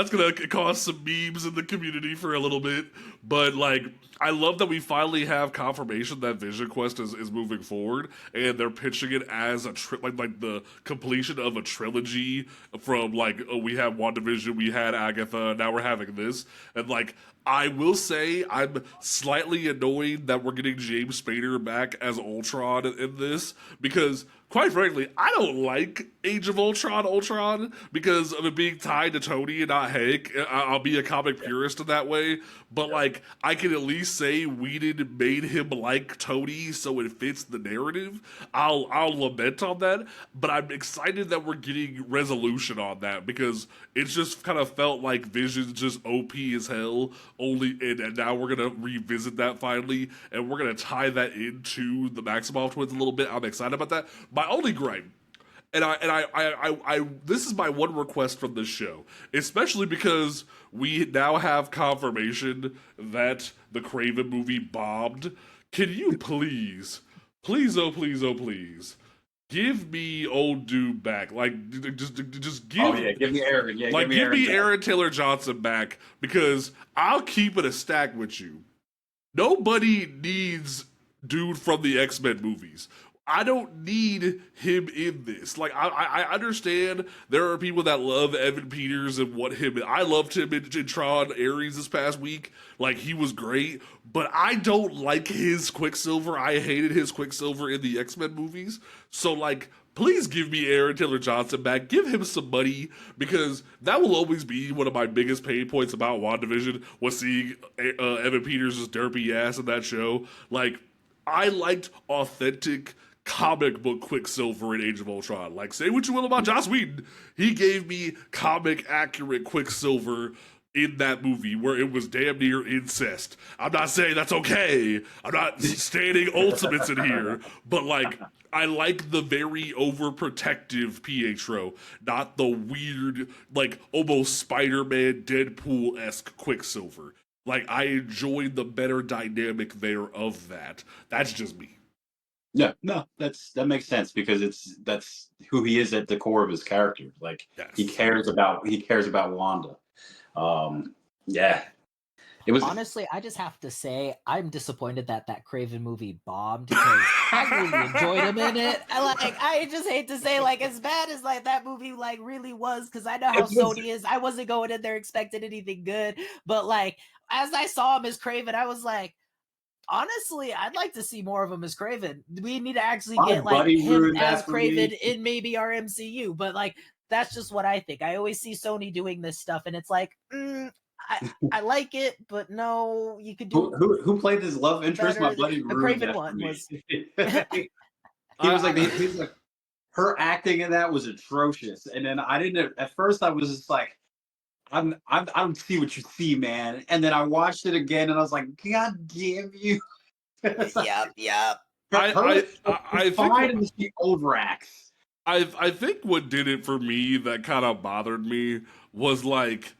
[SPEAKER 1] gonna cause some memes in the community for a little bit. But like, I love that we finally have confirmation that Vision Quest is moving forward, and they're pitching it as a like the completion of a trilogy. From like, we have WandaVision, we had Agatha, now we're having this, and like, I will say I'm slightly annoyed that we're getting James Spader back as Ultron in this, because quite frankly, I don't like Age of Ultron because of it being tied to Tony and not Hank. I'll be a comic purist in that way, but like, I can at least say Whedon made him like Tony so it fits the narrative. I'll lament on that, but I'm excited that we're getting resolution on that, because it's just kind of felt like Vision's just OP as hell. And now we're gonna revisit that finally, and we're gonna tie that into the Maximoff twins a little bit. I'm excited about that. My only gripe, and I this is my one request from this show, especially because we now have confirmation that the Craven movie bombed. Can you please, oh please, give me old dude back? Like, just give.
[SPEAKER 3] Oh yeah, give me Aaron. Yeah,
[SPEAKER 1] like, give me
[SPEAKER 3] back.
[SPEAKER 1] Aaron Taylor Johnson back, because I'll keep it a stack with you. Nobody needs dude from the X-Men movies. I don't need him in this. Like, I understand there are people that love Evan Peters and want him. I loved him in Tron Ares this past week. Like, he was great, but I don't like his Quicksilver. I hated his Quicksilver in the X-Men movies. So, like, please give me Aaron Taylor Johnson back. Give him some money, because that will always be one of my biggest pain points about WandaVision, was seeing Evan Peters' derpy ass in that show. Like, I liked authentic comic book Quicksilver in Age of Ultron. Like, say what you will about Joss Whedon, he gave me comic accurate Quicksilver in that movie where it was damn near incest. I'm not saying that's okay. I'm not standing ultimates in here, but like, I like the very overprotective Pietro, not the weird, like, almost Spider-Man, Deadpool-esque Quicksilver. Like, I enjoyed the better dynamic there of that. That's just me.
[SPEAKER 3] Yeah, no, that makes sense, because that's who he is at the core of his character. Like,
[SPEAKER 1] Yes.
[SPEAKER 3] he cares about Wanda. Yeah, it was
[SPEAKER 2] Honestly, I just have to say I'm disappointed that Craven movie bombed, because I really enjoyed him in it. I just hate to say, like, as bad as like that movie like really was, because I know how Sony is. I wasn't going in there expecting anything good, but like, as I saw him as Craven, I was like, honestly, I'd like to see more of him as Craven. We need to actually get like him as Craven in maybe our MCU, but like, that's just what I think. I always see Sony doing this stuff, and it's like, I like it, but no, you could do.
[SPEAKER 3] Who played his love interest? My buddy
[SPEAKER 2] the Craven one was.
[SPEAKER 3] He was like, her acting in that was atrocious, and then I didn't. At first, I was just like, I don't see what you see, man. And then I watched it again, and I was like, God damn you!
[SPEAKER 2] Yep.
[SPEAKER 1] I think
[SPEAKER 3] she overacts.
[SPEAKER 1] I think what did it for me that kind of bothered me was like,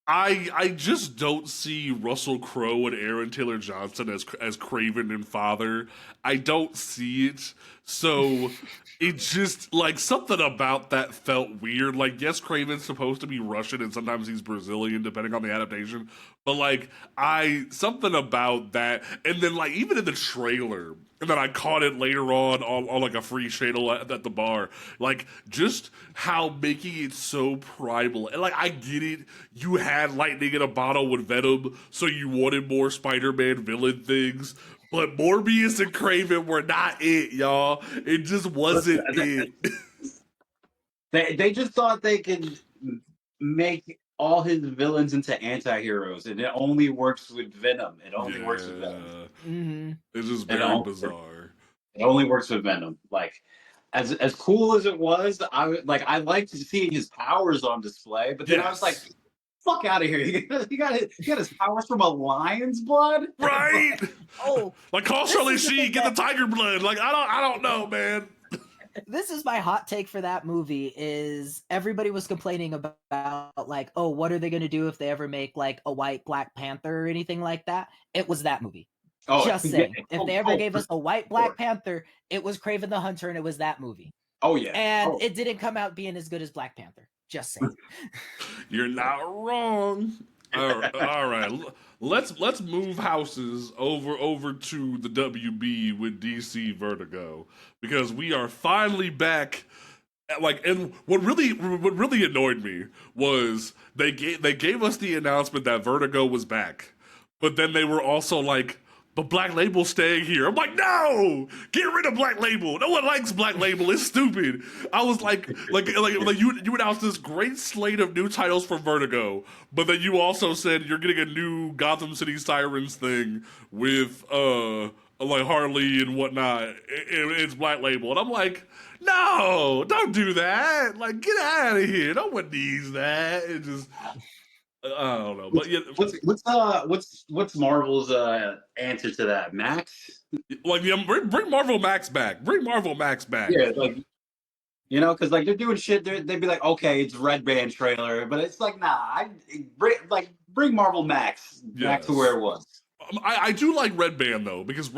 [SPEAKER 1] I just don't see Russell Crowe and Aaron Taylor Johnson as Craven and Father. I don't see it. So it just like something about that felt weird. Like, yes, Craven's supposed to be Russian and sometimes he's Brazilian, depending on the adaptation. But like something about that, and then like even in the trailer, and then I caught it later on like a free channel at the bar. Like just how making it so primal, and like I get it. You had lightning in a bottle with Venom, so you wanted more Spider-Man villain things. But Morbius and Craven were not it, y'all. It just wasn't it.
[SPEAKER 3] They just thought they could make all his villains into anti-heroes, and it only works with Venom. It only works with Venom.
[SPEAKER 2] Mm-hmm.
[SPEAKER 1] It's just very bizarre.
[SPEAKER 3] It only works with Venom. Like, as cool as it was, I liked seeing his powers on display, but then I was like, fuck out of here. He got his powers from a lion's blood?
[SPEAKER 1] Right?
[SPEAKER 2] Oh.
[SPEAKER 1] Like call Charlie Sheen, get the tiger blood. Like I don't know, man.
[SPEAKER 2] This is my hot take for that movie is everybody was complaining about like, oh, what are they going to do if they ever make like a white Black Panther or anything like that? It was that movie. Oh, just saying. If they ever gave us a white Black Panther, it was Kraven the Hunter and it was that movie.
[SPEAKER 3] Oh yeah.
[SPEAKER 2] And it didn't come out being as good as Black Panther. Just saying.
[SPEAKER 1] You're not wrong. All right. Let's move houses over to the WB with DC Vertigo because we are finally back. Like, and what really annoyed me was they gave us the announcement that Vertigo was back, but then they were also like, but Black Label's staying here. I'm like, no, get rid of Black Label. No one likes Black Label. It's stupid. I was like you announced this great slate of new titles for Vertigo, but then you also said you're getting a new Gotham City Sirens thing with like Harley and whatnot. It's Black Label, and I'm like, no, don't do that. Like, get out of here. No one needs that. It just. I don't know, but yeah.
[SPEAKER 3] What's Marvel's answer to that, Max?
[SPEAKER 1] Like, yeah, bring Marvel Max back. Bring Marvel Max back.
[SPEAKER 3] Yeah, like because like they're doing shit. They'd be like, okay, it's Red Band trailer, but it's like, nah, bring Marvel Max back to where it was.
[SPEAKER 1] I do like Red Band though because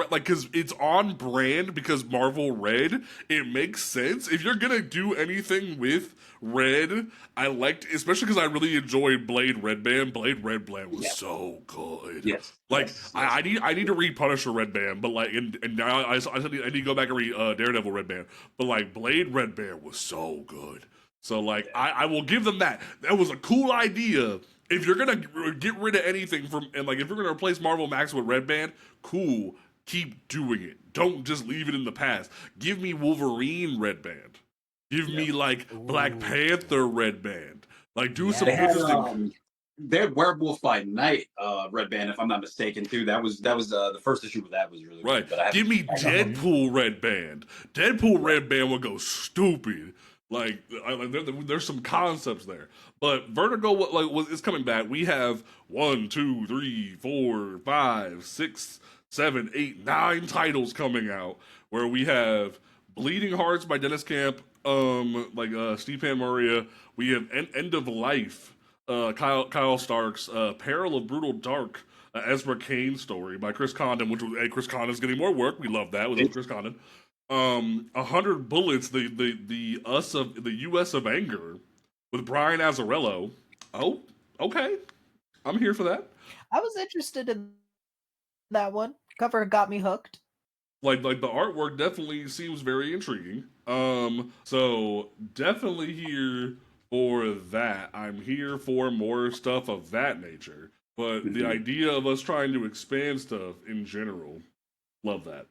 [SPEAKER 1] it's on brand because Marvel Red. It makes sense if you're gonna do anything with Red. I liked, especially because I really enjoyed Blade Red Band. Blade Red Band was so good.
[SPEAKER 3] Yes,
[SPEAKER 1] I need to read Punisher Red Band, but like and now I need to go back and read Daredevil Red Band. But like Blade Red Band was so good. So like I will give them that. That was a cool idea. If you're gonna get rid of anything if you're gonna replace Marvel Max with Red Band, cool, keep doing it. Don't just leave it in the past. Give me Wolverine Red Band. Give me like Black Panther Red Band. Like do some interesting.
[SPEAKER 3] They had Werewolf by Night Red Band, if I'm not mistaken, too. That was the first issue of that was really
[SPEAKER 1] right.
[SPEAKER 3] Good, but
[SPEAKER 1] give me Deadpool Red Band. Deadpool Red Band would go stupid. Like there's some concepts there, but Vertigo is coming back. We have 1, 2, 3, 4, 5, 6, 7, 8, 9 titles coming out. Where we have Bleeding Hearts by Dennis Camp, Steve Maria. We have End of Life, Kyle Starks, Peril of Brutal Dark, Ezra Kane story by Chris Condon, which was Chris Condon's getting more work. We love that. We love Chris Condon. 100 Bullets, the US of Anger with Brian Azzarello. Oh, okay. I'm here for that.
[SPEAKER 2] I was interested in that one. Cover got me hooked.
[SPEAKER 1] Like the artwork definitely seems very intriguing. So definitely here for that. I'm here for more stuff of that nature. But the idea of us trying to expand stuff in general, love that.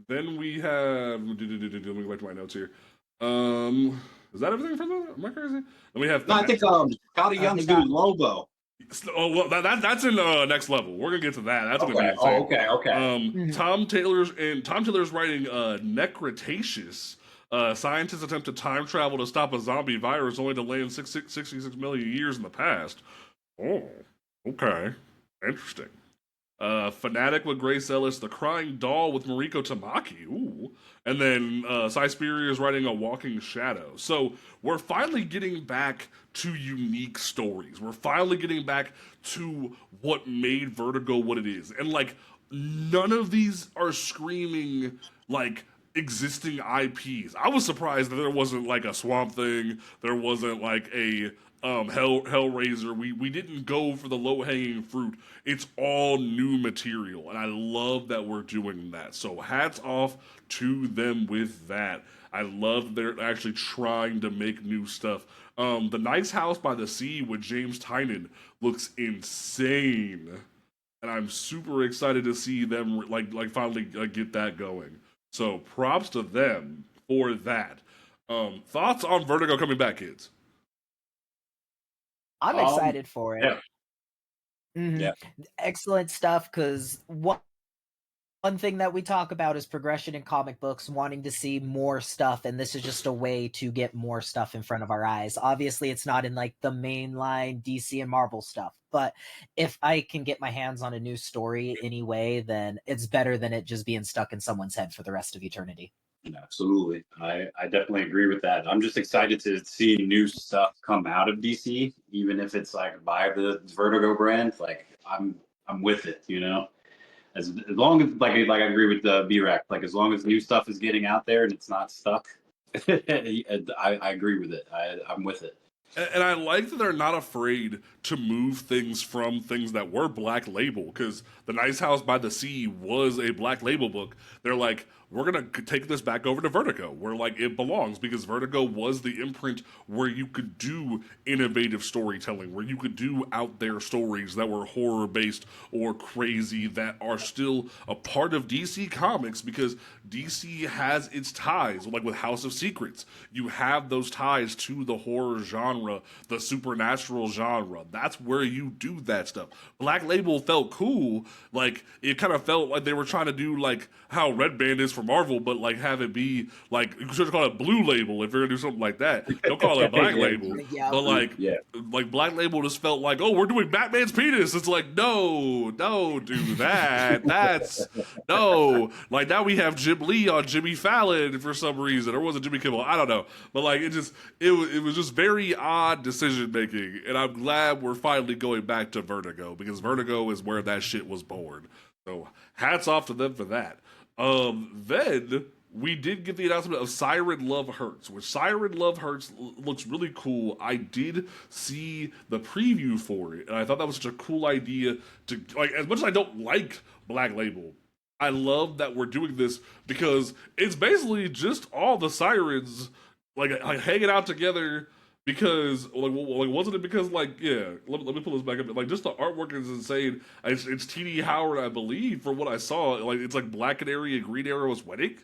[SPEAKER 1] Then we have. Let me go back to my notes here. Is that everything from the? Am I crazy? Then we have.
[SPEAKER 3] No, I think Scotty Young's doing Lobo.
[SPEAKER 1] Oh well, that's in next level. We're gonna get to that. That's
[SPEAKER 3] okay.
[SPEAKER 1] gonna be insane.
[SPEAKER 3] Okay.
[SPEAKER 1] Tom Taylor's writing Necretaceous. Scientists attempt to time travel to stop a zombie virus, only to land 66 million years in the past. Oh, okay, interesting. Fanatic with Grace Ellis, The Crying Doll with Mariko Tamaki. Ooh. And then Suspiria is writing A Walking Shadow. So we're finally getting back to unique stories. We're finally getting back to what made Vertigo what it is. And like, none of these are screaming like existing IPs. I was surprised that there wasn't like a Swamp Thing, there wasn't like a Hellraiser. We didn't go for the low hanging fruit. It's all new material, and I love that we're doing that. So hats off to them with that. I love they're actually trying to make new stuff. The Nice House by the Sea with James Tynion looks insane, and I'm super excited to see them finally get that going. So props to them for that. Thoughts on Vertigo coming back, kids?
[SPEAKER 2] I'm excited for it.
[SPEAKER 3] Yeah.
[SPEAKER 2] Mhm.
[SPEAKER 3] Yeah.
[SPEAKER 2] Excellent stuff, because one thing that we talk about is progression in comic books, wanting to see more stuff, and this is just a way to get more stuff in front of our eyes. Obviously, it's not in like the mainline DC and Marvel stuff, but if I can get my hands on a new story anyway, then it's better than it just being stuck in someone's head for the rest of eternity.
[SPEAKER 3] Absolutely. I definitely agree with that. I'm just excited to see new stuff come out of DC, even if it's like by the Vertigo brand. Like I'm with it, you know. As long as like I agree with the B-Rack, like as long as new stuff is getting out there and it's not stuck, I agree with it. I'm with it.
[SPEAKER 1] And I like that they're not afraid to move things from things that were Black Label, because The Nice House by the Sea was a Black Label book. They're like, we're going to take this back over to Vertigo, where like it belongs, because Vertigo was the imprint where you could do innovative storytelling, where you could do out there stories that were horror based or crazy, that are still a part of DC Comics, because DC has its ties, like with House of Secrets. You have those ties to the horror genre, the supernatural genre. That's where you do that stuff. Black Label felt cool. Like, it kind of felt like they were trying to do like how Red Band is for Marvel, but like have it be like, you should call it Blue Label if you're gonna do something like that. Don't call it Black Label.
[SPEAKER 2] Yeah.
[SPEAKER 1] But like Black Label just felt like, oh, we're doing Batman's penis. It's like, no, don't do that. That's no. Like, now we have Jim Lee on Jimmy Fallon for some reason, or was it Jimmy Kimmel? I don't know. But like, it was just very odd decision making, and I'm glad we're finally going back to Vertigo, because Vertigo is where that shit was born. So hats off to them for that. Then we did get the announcement of Siren Love Hurts, which Siren Love Hurts looks really cool. I did see the preview for it, and I thought that was such a cool idea to, like, as much as I don't like Black Label, I love that we're doing this, because it's basically just all the sirens like hanging out together. Because like wasn't it because like, yeah, let me pull this back up. Like, just the artwork is insane. It's T.D. Howard, I believe, from what I saw. Like, it's like Black Canary and Green Arrow's wedding.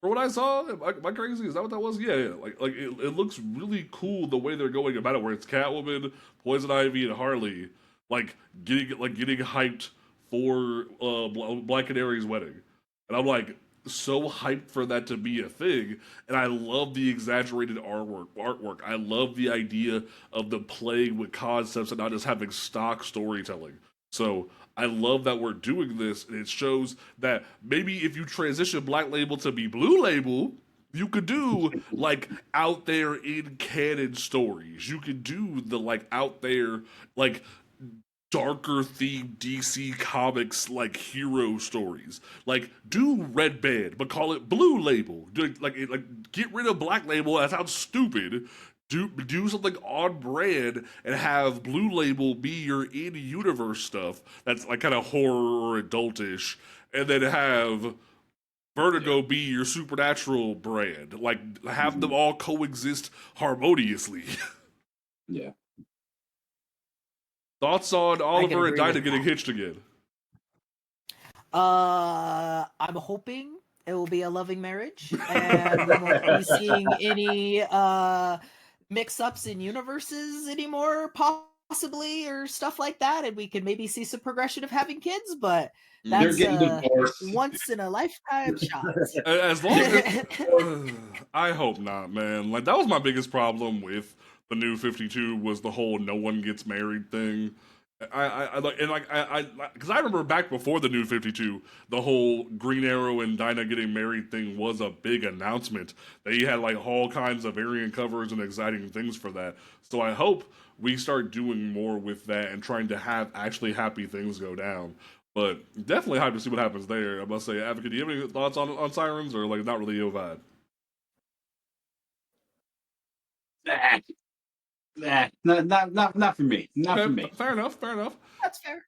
[SPEAKER 1] For what I saw, am I crazy? Is that what that was? Yeah. Like it looks really cool the way they're going about it, where it's Catwoman, Poison Ivy, and Harley like getting hyped for Black Canary's wedding, and I'm like so hyped for that to be a thing. And I love the exaggerated artwork. I love the idea of them playing with concepts and not just having stock storytelling. So I love that we're doing this, and it shows that maybe if you transition Black Label to be Blue Label, you could do like out there in canon stories. You could do the like out there like darker themed DC Comics like hero stories. Like, do Red Band, but call it Blue Label. Get rid of Black Label. That sounds stupid. Do something on brand and have Blue Label be your in universe stuff that's like kind of horror or adultish, and then have Vertigo be your supernatural brand. Like, have them all coexist harmoniously.
[SPEAKER 3] Yeah.
[SPEAKER 1] Thoughts on Oliver and Dinah getting
[SPEAKER 2] that.
[SPEAKER 1] hitched again?
[SPEAKER 2] I'm hoping it will be a loving marriage, and we won't be seeing any mix-ups in universes anymore, possibly, or stuff like that, and we can maybe see some progression of having kids, but that's once in a lifetime shot.
[SPEAKER 1] As long as I hope not, man. Like, that was my biggest problem with the New 52, was the whole no one gets married thing. I like, and like I because I remember back before the New 52, the whole Green Arrow and Dinah getting married thing was a big announcement. They had like all kinds of variant covers and exciting things for that. So I hope we start doing more with that and trying to have actually happy things go down. But definitely hyped to see what happens there. I must say, Advocate, do you have any thoughts on Sirens, or like not really your vibe?
[SPEAKER 3] Nah, not for me. Not for
[SPEAKER 1] Okay,
[SPEAKER 3] me.
[SPEAKER 1] fair enough, fair enough.
[SPEAKER 2] That's fair.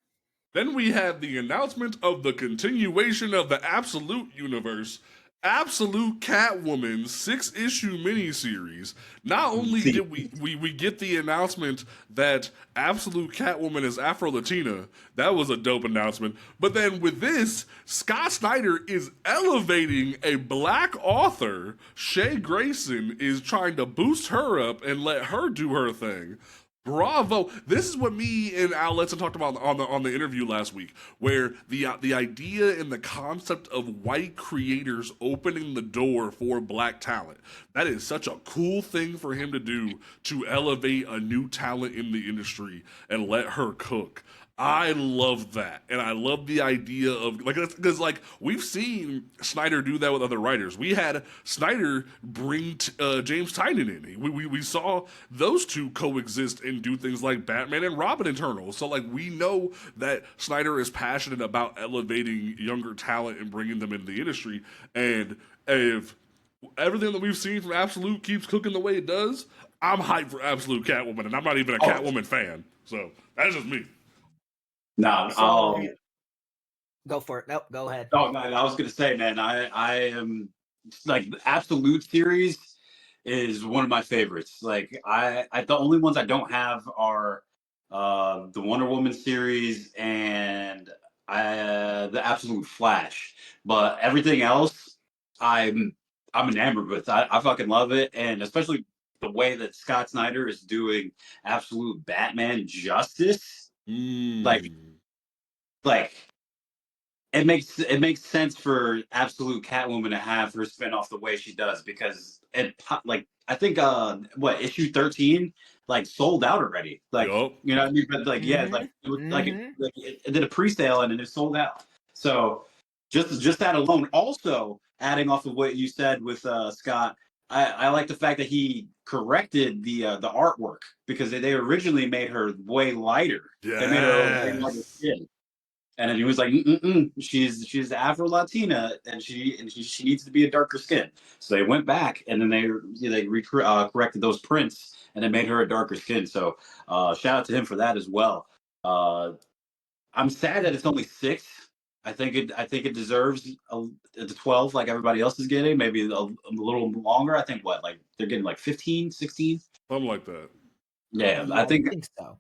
[SPEAKER 1] Then we have the announcement of the continuation of the Absolute Universe, Absolute Catwoman 6-issue miniseries. Not only
[SPEAKER 3] See,
[SPEAKER 1] did we get the announcement that Absolute Catwoman is Afro-Latina, that was a dope announcement, but then with this, Scott Snyder is elevating a black author. Shay Grayson is trying to boost her up and let her do her thing. Bravo! This is what me and Al Letson talked about on the interview last week, where the idea and the concept of white creators opening the door for black talent. That is such a cool thing for him to do, to elevate a new talent in the industry and let her cook. I love that, and I love the idea of like, because like we've seen Snyder do that with other writers. We had Snyder bring James Tynion in. We saw those two coexist and do things like Batman and Robin Eternal. So like we know that Snyder is passionate about elevating younger talent and bringing them into the industry. And if everything that we've seen from Absolute keeps cooking the way it does, I'm hyped for Absolute Catwoman, and I'm not even a Catwoman fan. So that's just me.
[SPEAKER 3] no,
[SPEAKER 2] So, go for it. Nope, go ahead.
[SPEAKER 3] oh, no, I was gonna say, man, I am like the Absolute series is one of my favorites. Like I the only ones I don't have are the Wonder Woman series and the Absolute Flash. But everything else, I'm enamored with. I fucking love it, and especially the way that Scott Snyder is doing Absolute Batman justice. Like
[SPEAKER 1] Mm.
[SPEAKER 3] like it makes sense for Absolute Catwoman to have her spin off the way she does because like I think what issue 13 like sold out already. Like
[SPEAKER 1] Yup.
[SPEAKER 3] you know what I mean? But like yeah,
[SPEAKER 2] Mm-hmm.
[SPEAKER 3] like it was
[SPEAKER 2] Mm-hmm.
[SPEAKER 3] like it did a pre-sale and then it sold out. So just that alone. Also adding off of what you said with Scott, I like the fact that he corrected the artwork because they originally made her way lighter. They made her a way lighter
[SPEAKER 1] Yes.
[SPEAKER 3] skin. And then he was like, Mm-mm-mm. she's Afro Latina, and she needs to be a darker skin. So they went back, and then they corrected those prints, and they made her a darker skin. So shout out to him for that as well. Uh, I'm sad that it's only 6. I think it deserves the 12 like everybody else is getting. Maybe a little longer. I think what like they're getting like 15, 16.
[SPEAKER 1] Something like that.
[SPEAKER 3] Yeah,
[SPEAKER 2] Yeah,
[SPEAKER 3] I
[SPEAKER 2] I
[SPEAKER 3] think
[SPEAKER 2] think so.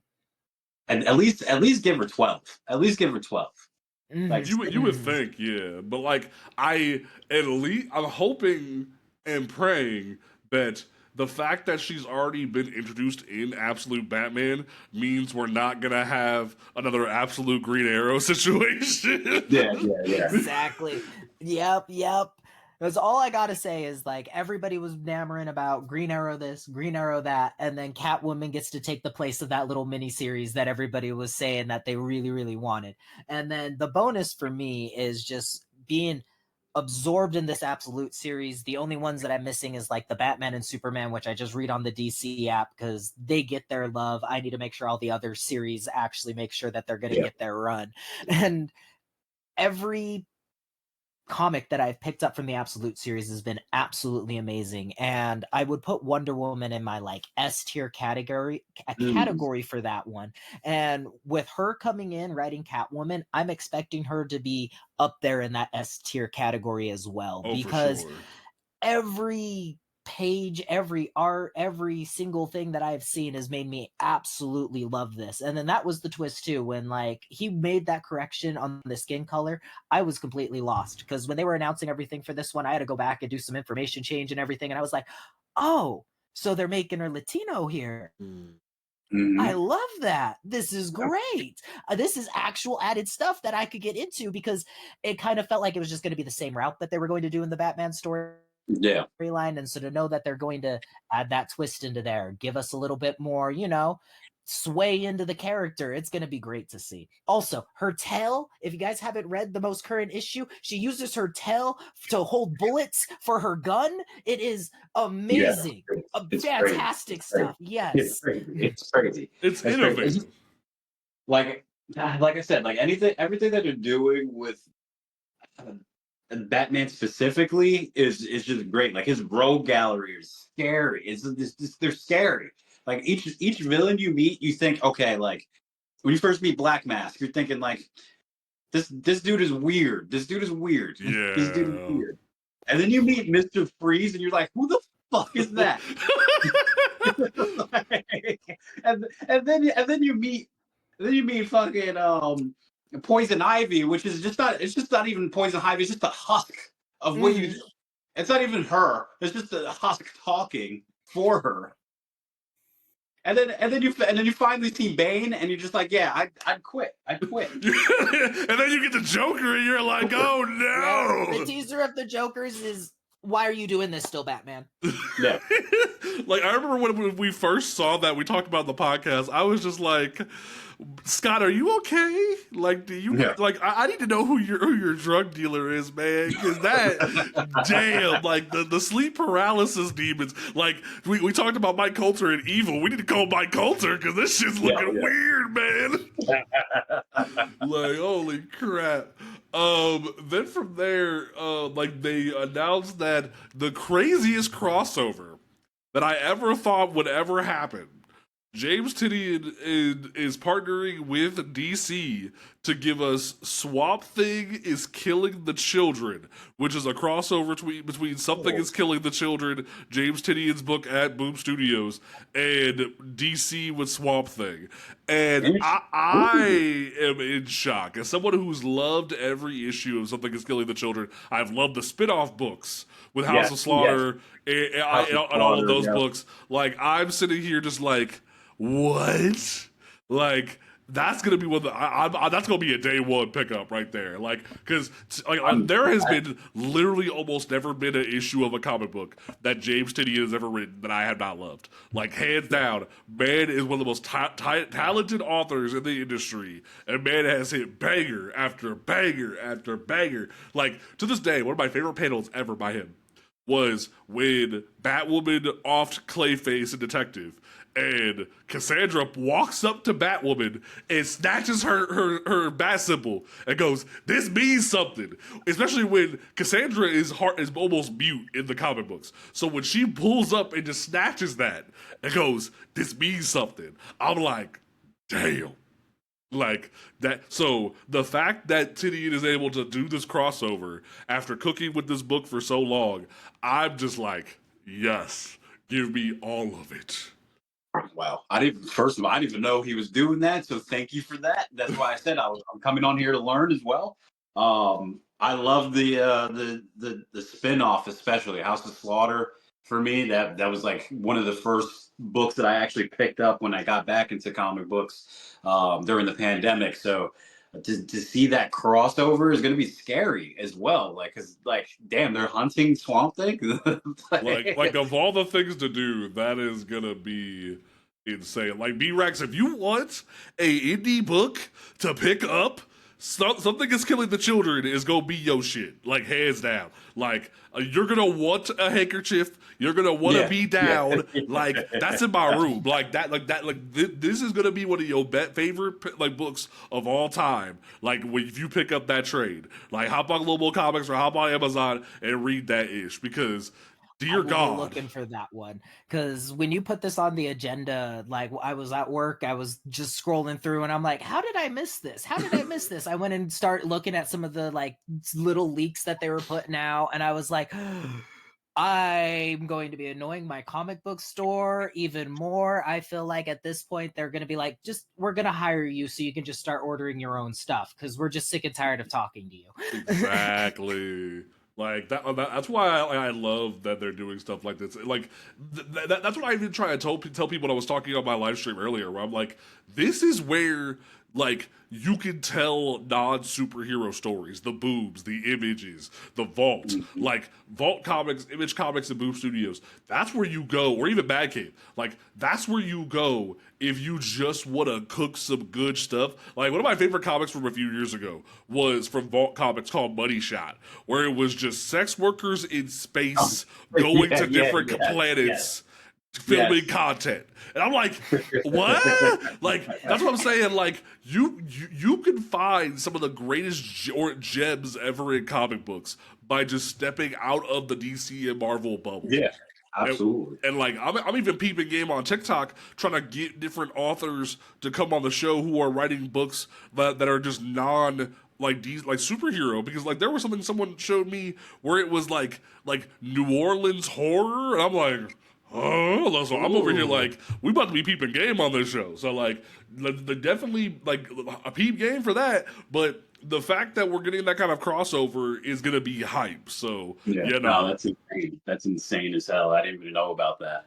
[SPEAKER 3] and at least give her 12. At least give her 12. Like
[SPEAKER 1] You would think, yeah, but like I at least I'm hoping and praying that the fact that she's already been introduced in Absolute Batman means we're not gonna have another Absolute Green Arrow situation.
[SPEAKER 3] yeah.
[SPEAKER 2] Exactly. Yep. That's all I gotta say is like everybody was nammering about Green Arrow this, Green Arrow that, and then Catwoman gets to take the place of that little mini series that everybody was saying that they really, really wanted. And then the bonus for me is just being absorbed in this Absolute series. The only ones that I'm missing is like the Batman and Superman, which I just read on the DC app because they get their love. I need to make sure all the other series actually make sure that they're going to
[SPEAKER 3] Yeah.
[SPEAKER 2] get their run. And every comic that I've picked up from the Absolute series has been absolutely amazing. And I would put Wonder Woman in my like S tier category for that one. And with her coming in writing Catwoman, I'm expecting her to be up there in that S tier category as well
[SPEAKER 1] Oh, for
[SPEAKER 2] because
[SPEAKER 1] sure.
[SPEAKER 2] every page, every art, every single thing that I've seen has made me absolutely love this. And then that was the twist too. When like he made that correction on the skin color, I was completely lost because when they were announcing everything for this one, I had to go back and do some information change and everything. And I was like, oh, so they're making her Latino here. I love that. This is great. This is actual added stuff that I could get into because it kind of felt like it was just going to be the same route that they were going to do in the Batman story
[SPEAKER 3] Yeah.
[SPEAKER 2] storyline. And so to know that they're going to add that twist into there, give us a little bit more, sway into the character. It's going to be great to see. Also, her tail, if you guys haven't read the most current issue, she uses her tail to hold bullets for her gun. It is amazing.
[SPEAKER 3] It's
[SPEAKER 2] Fantastic
[SPEAKER 3] crazy.
[SPEAKER 2] stuff. Yes.
[SPEAKER 3] It's crazy. It's crazy.
[SPEAKER 1] It's innovative.
[SPEAKER 3] Crazy. It's like I said, like everything that they're doing with Batman specifically is just great. Like his rogue gallery is scary. They're scary. Like each villain you meet, you think, okay, like when you first meet Black Mask, you're thinking like this dude is weird. This dude is weird.
[SPEAKER 1] Yeah.
[SPEAKER 3] This dude is weird. And then you meet Mr. Freeze, and you're like, who the fuck is that? and then you meet fucking Poison Ivy, which is just not even Poison Ivy. It's just a husk of what you. It's not even her. It's just a husk talking for her. And then you finally see Bane, and you're just like, yeah, I'd quit.
[SPEAKER 1] And then you get the Joker, and you're like, oh no.
[SPEAKER 2] Yeah, the teaser of the Jokers is, why are you doing this still, Batman?
[SPEAKER 3] Yeah.
[SPEAKER 1] Like, I remember when we first saw that, we talked about in the podcast, I was just like, Scott, are you okay? Like, do you like? I need to know who your drug dealer is, man. Because that, damn, like the sleep paralysis demons. Like we talked about Mike Coulter and Evil. We need to call Mike Coulter because this shit's looking weird, man. Like, holy crap. Then from there, like they announced that the craziest crossover that I ever thought would ever happen. James Tynion is partnering with DC to give us Swamp Thing is Killing the Children, which is a crossover between Something is Killing the Children, James Tynion's book at Boom Studios, and DC with Swamp Thing. And I am in shock. As someone who's loved every issue of Something is Killing the Children, I've loved the spin-off books with House of Slaughter and all of those books. Like, I'm sitting here just like, what? Like, that's gonna be that's gonna be a day one pickup right there. Like, because there has been literally almost never been an issue of a comic book that James Tynion has ever written that I have not loved. Like, hands down, man is one of the most talented authors in the industry, and man has hit banger after banger after banger. Like, to this day, one of my favorite panels ever by him was when Batwoman offed Clayface and Detective, and Cassandra walks up to Batwoman and snatches her bat symbol and goes, "This means something." Especially when Cassandra is almost mute in the comic books. So when she pulls up and just snatches that and goes, "This means something," I'm like, damn. Like that. So the fact that Tynion is able to do this crossover after cooking with this book for so long, I'm just like, yes, give me all of it.
[SPEAKER 3] Wow. I didn't even know he was doing that. So thank you for that. That's why I said I'm coming on here to learn as well. I love the spin-off, especially House of Slaughter. For me, that was like one of the first books that I actually picked up when I got back into comic books during the pandemic. So to see that crossover is going to be scary as well. Like, cause like, damn, they're hunting Swamp Thing.
[SPEAKER 1] like of all the things to do, that is going to be insane. Like, B-Rex, if you want a indie book to pick up, Something is Killing the Children is gonna be your shit, like, hands down. Like, you're gonna want a handkerchief, you're gonna want to be down. Like, that's in my room. This is gonna be one of your favorite like books of all time. Like, if you pick up that trade, like, hop on Global Comics or hop on Amazon and read that ish, because dear God,
[SPEAKER 2] looking for that one, because when you put this on the agenda, like, I was at work, I was just scrolling through, and I'm like, how did I miss this? I went and started looking at some of the like little leaks that they were putting out, and I was like, I'm going to be annoying my comic book store even more. I feel like at this point they're going to be like, we're going to hire you so you can just start ordering your own stuff, because we're just sick and tired of talking to you.
[SPEAKER 1] Exactly. Like, that's why I love that they're doing stuff like this. Like, that's what I even try to tell people when I was talking on my live stream earlier, where I'm like, this is where like you can tell non-superhero stories, the boobs, the images, the vault, like Vault Comics, Image Comics, and Boom Studios. That's where you go, or even Bad Cave. Like that's where you go if you just want to cook some good stuff. Like one of my favorite comics from a few years ago was from Vault Comics called Money Shot, where it was just sex workers in space going to different planets. Filming content, and I'm like, what? Like that's what I'm saying. Like you can find some of the greatest gems ever in comic books by just stepping out of the DC and Marvel bubble.
[SPEAKER 3] Yeah, absolutely.
[SPEAKER 1] And like I'm even peeping game on TikTok, trying to get different authors to come on the show who are writing books that are just non like superhero, because like there was something someone showed me where it was like New Orleans horror, and I'm like. Oh, so I'm over here like we about to be peeping game on this show. So like, definitely like a peep game for that. But the fact that we're getting that kind of crossover is gonna be hype. So
[SPEAKER 3] yeah, no, that's insane. That's insane as hell. I didn't even know about that.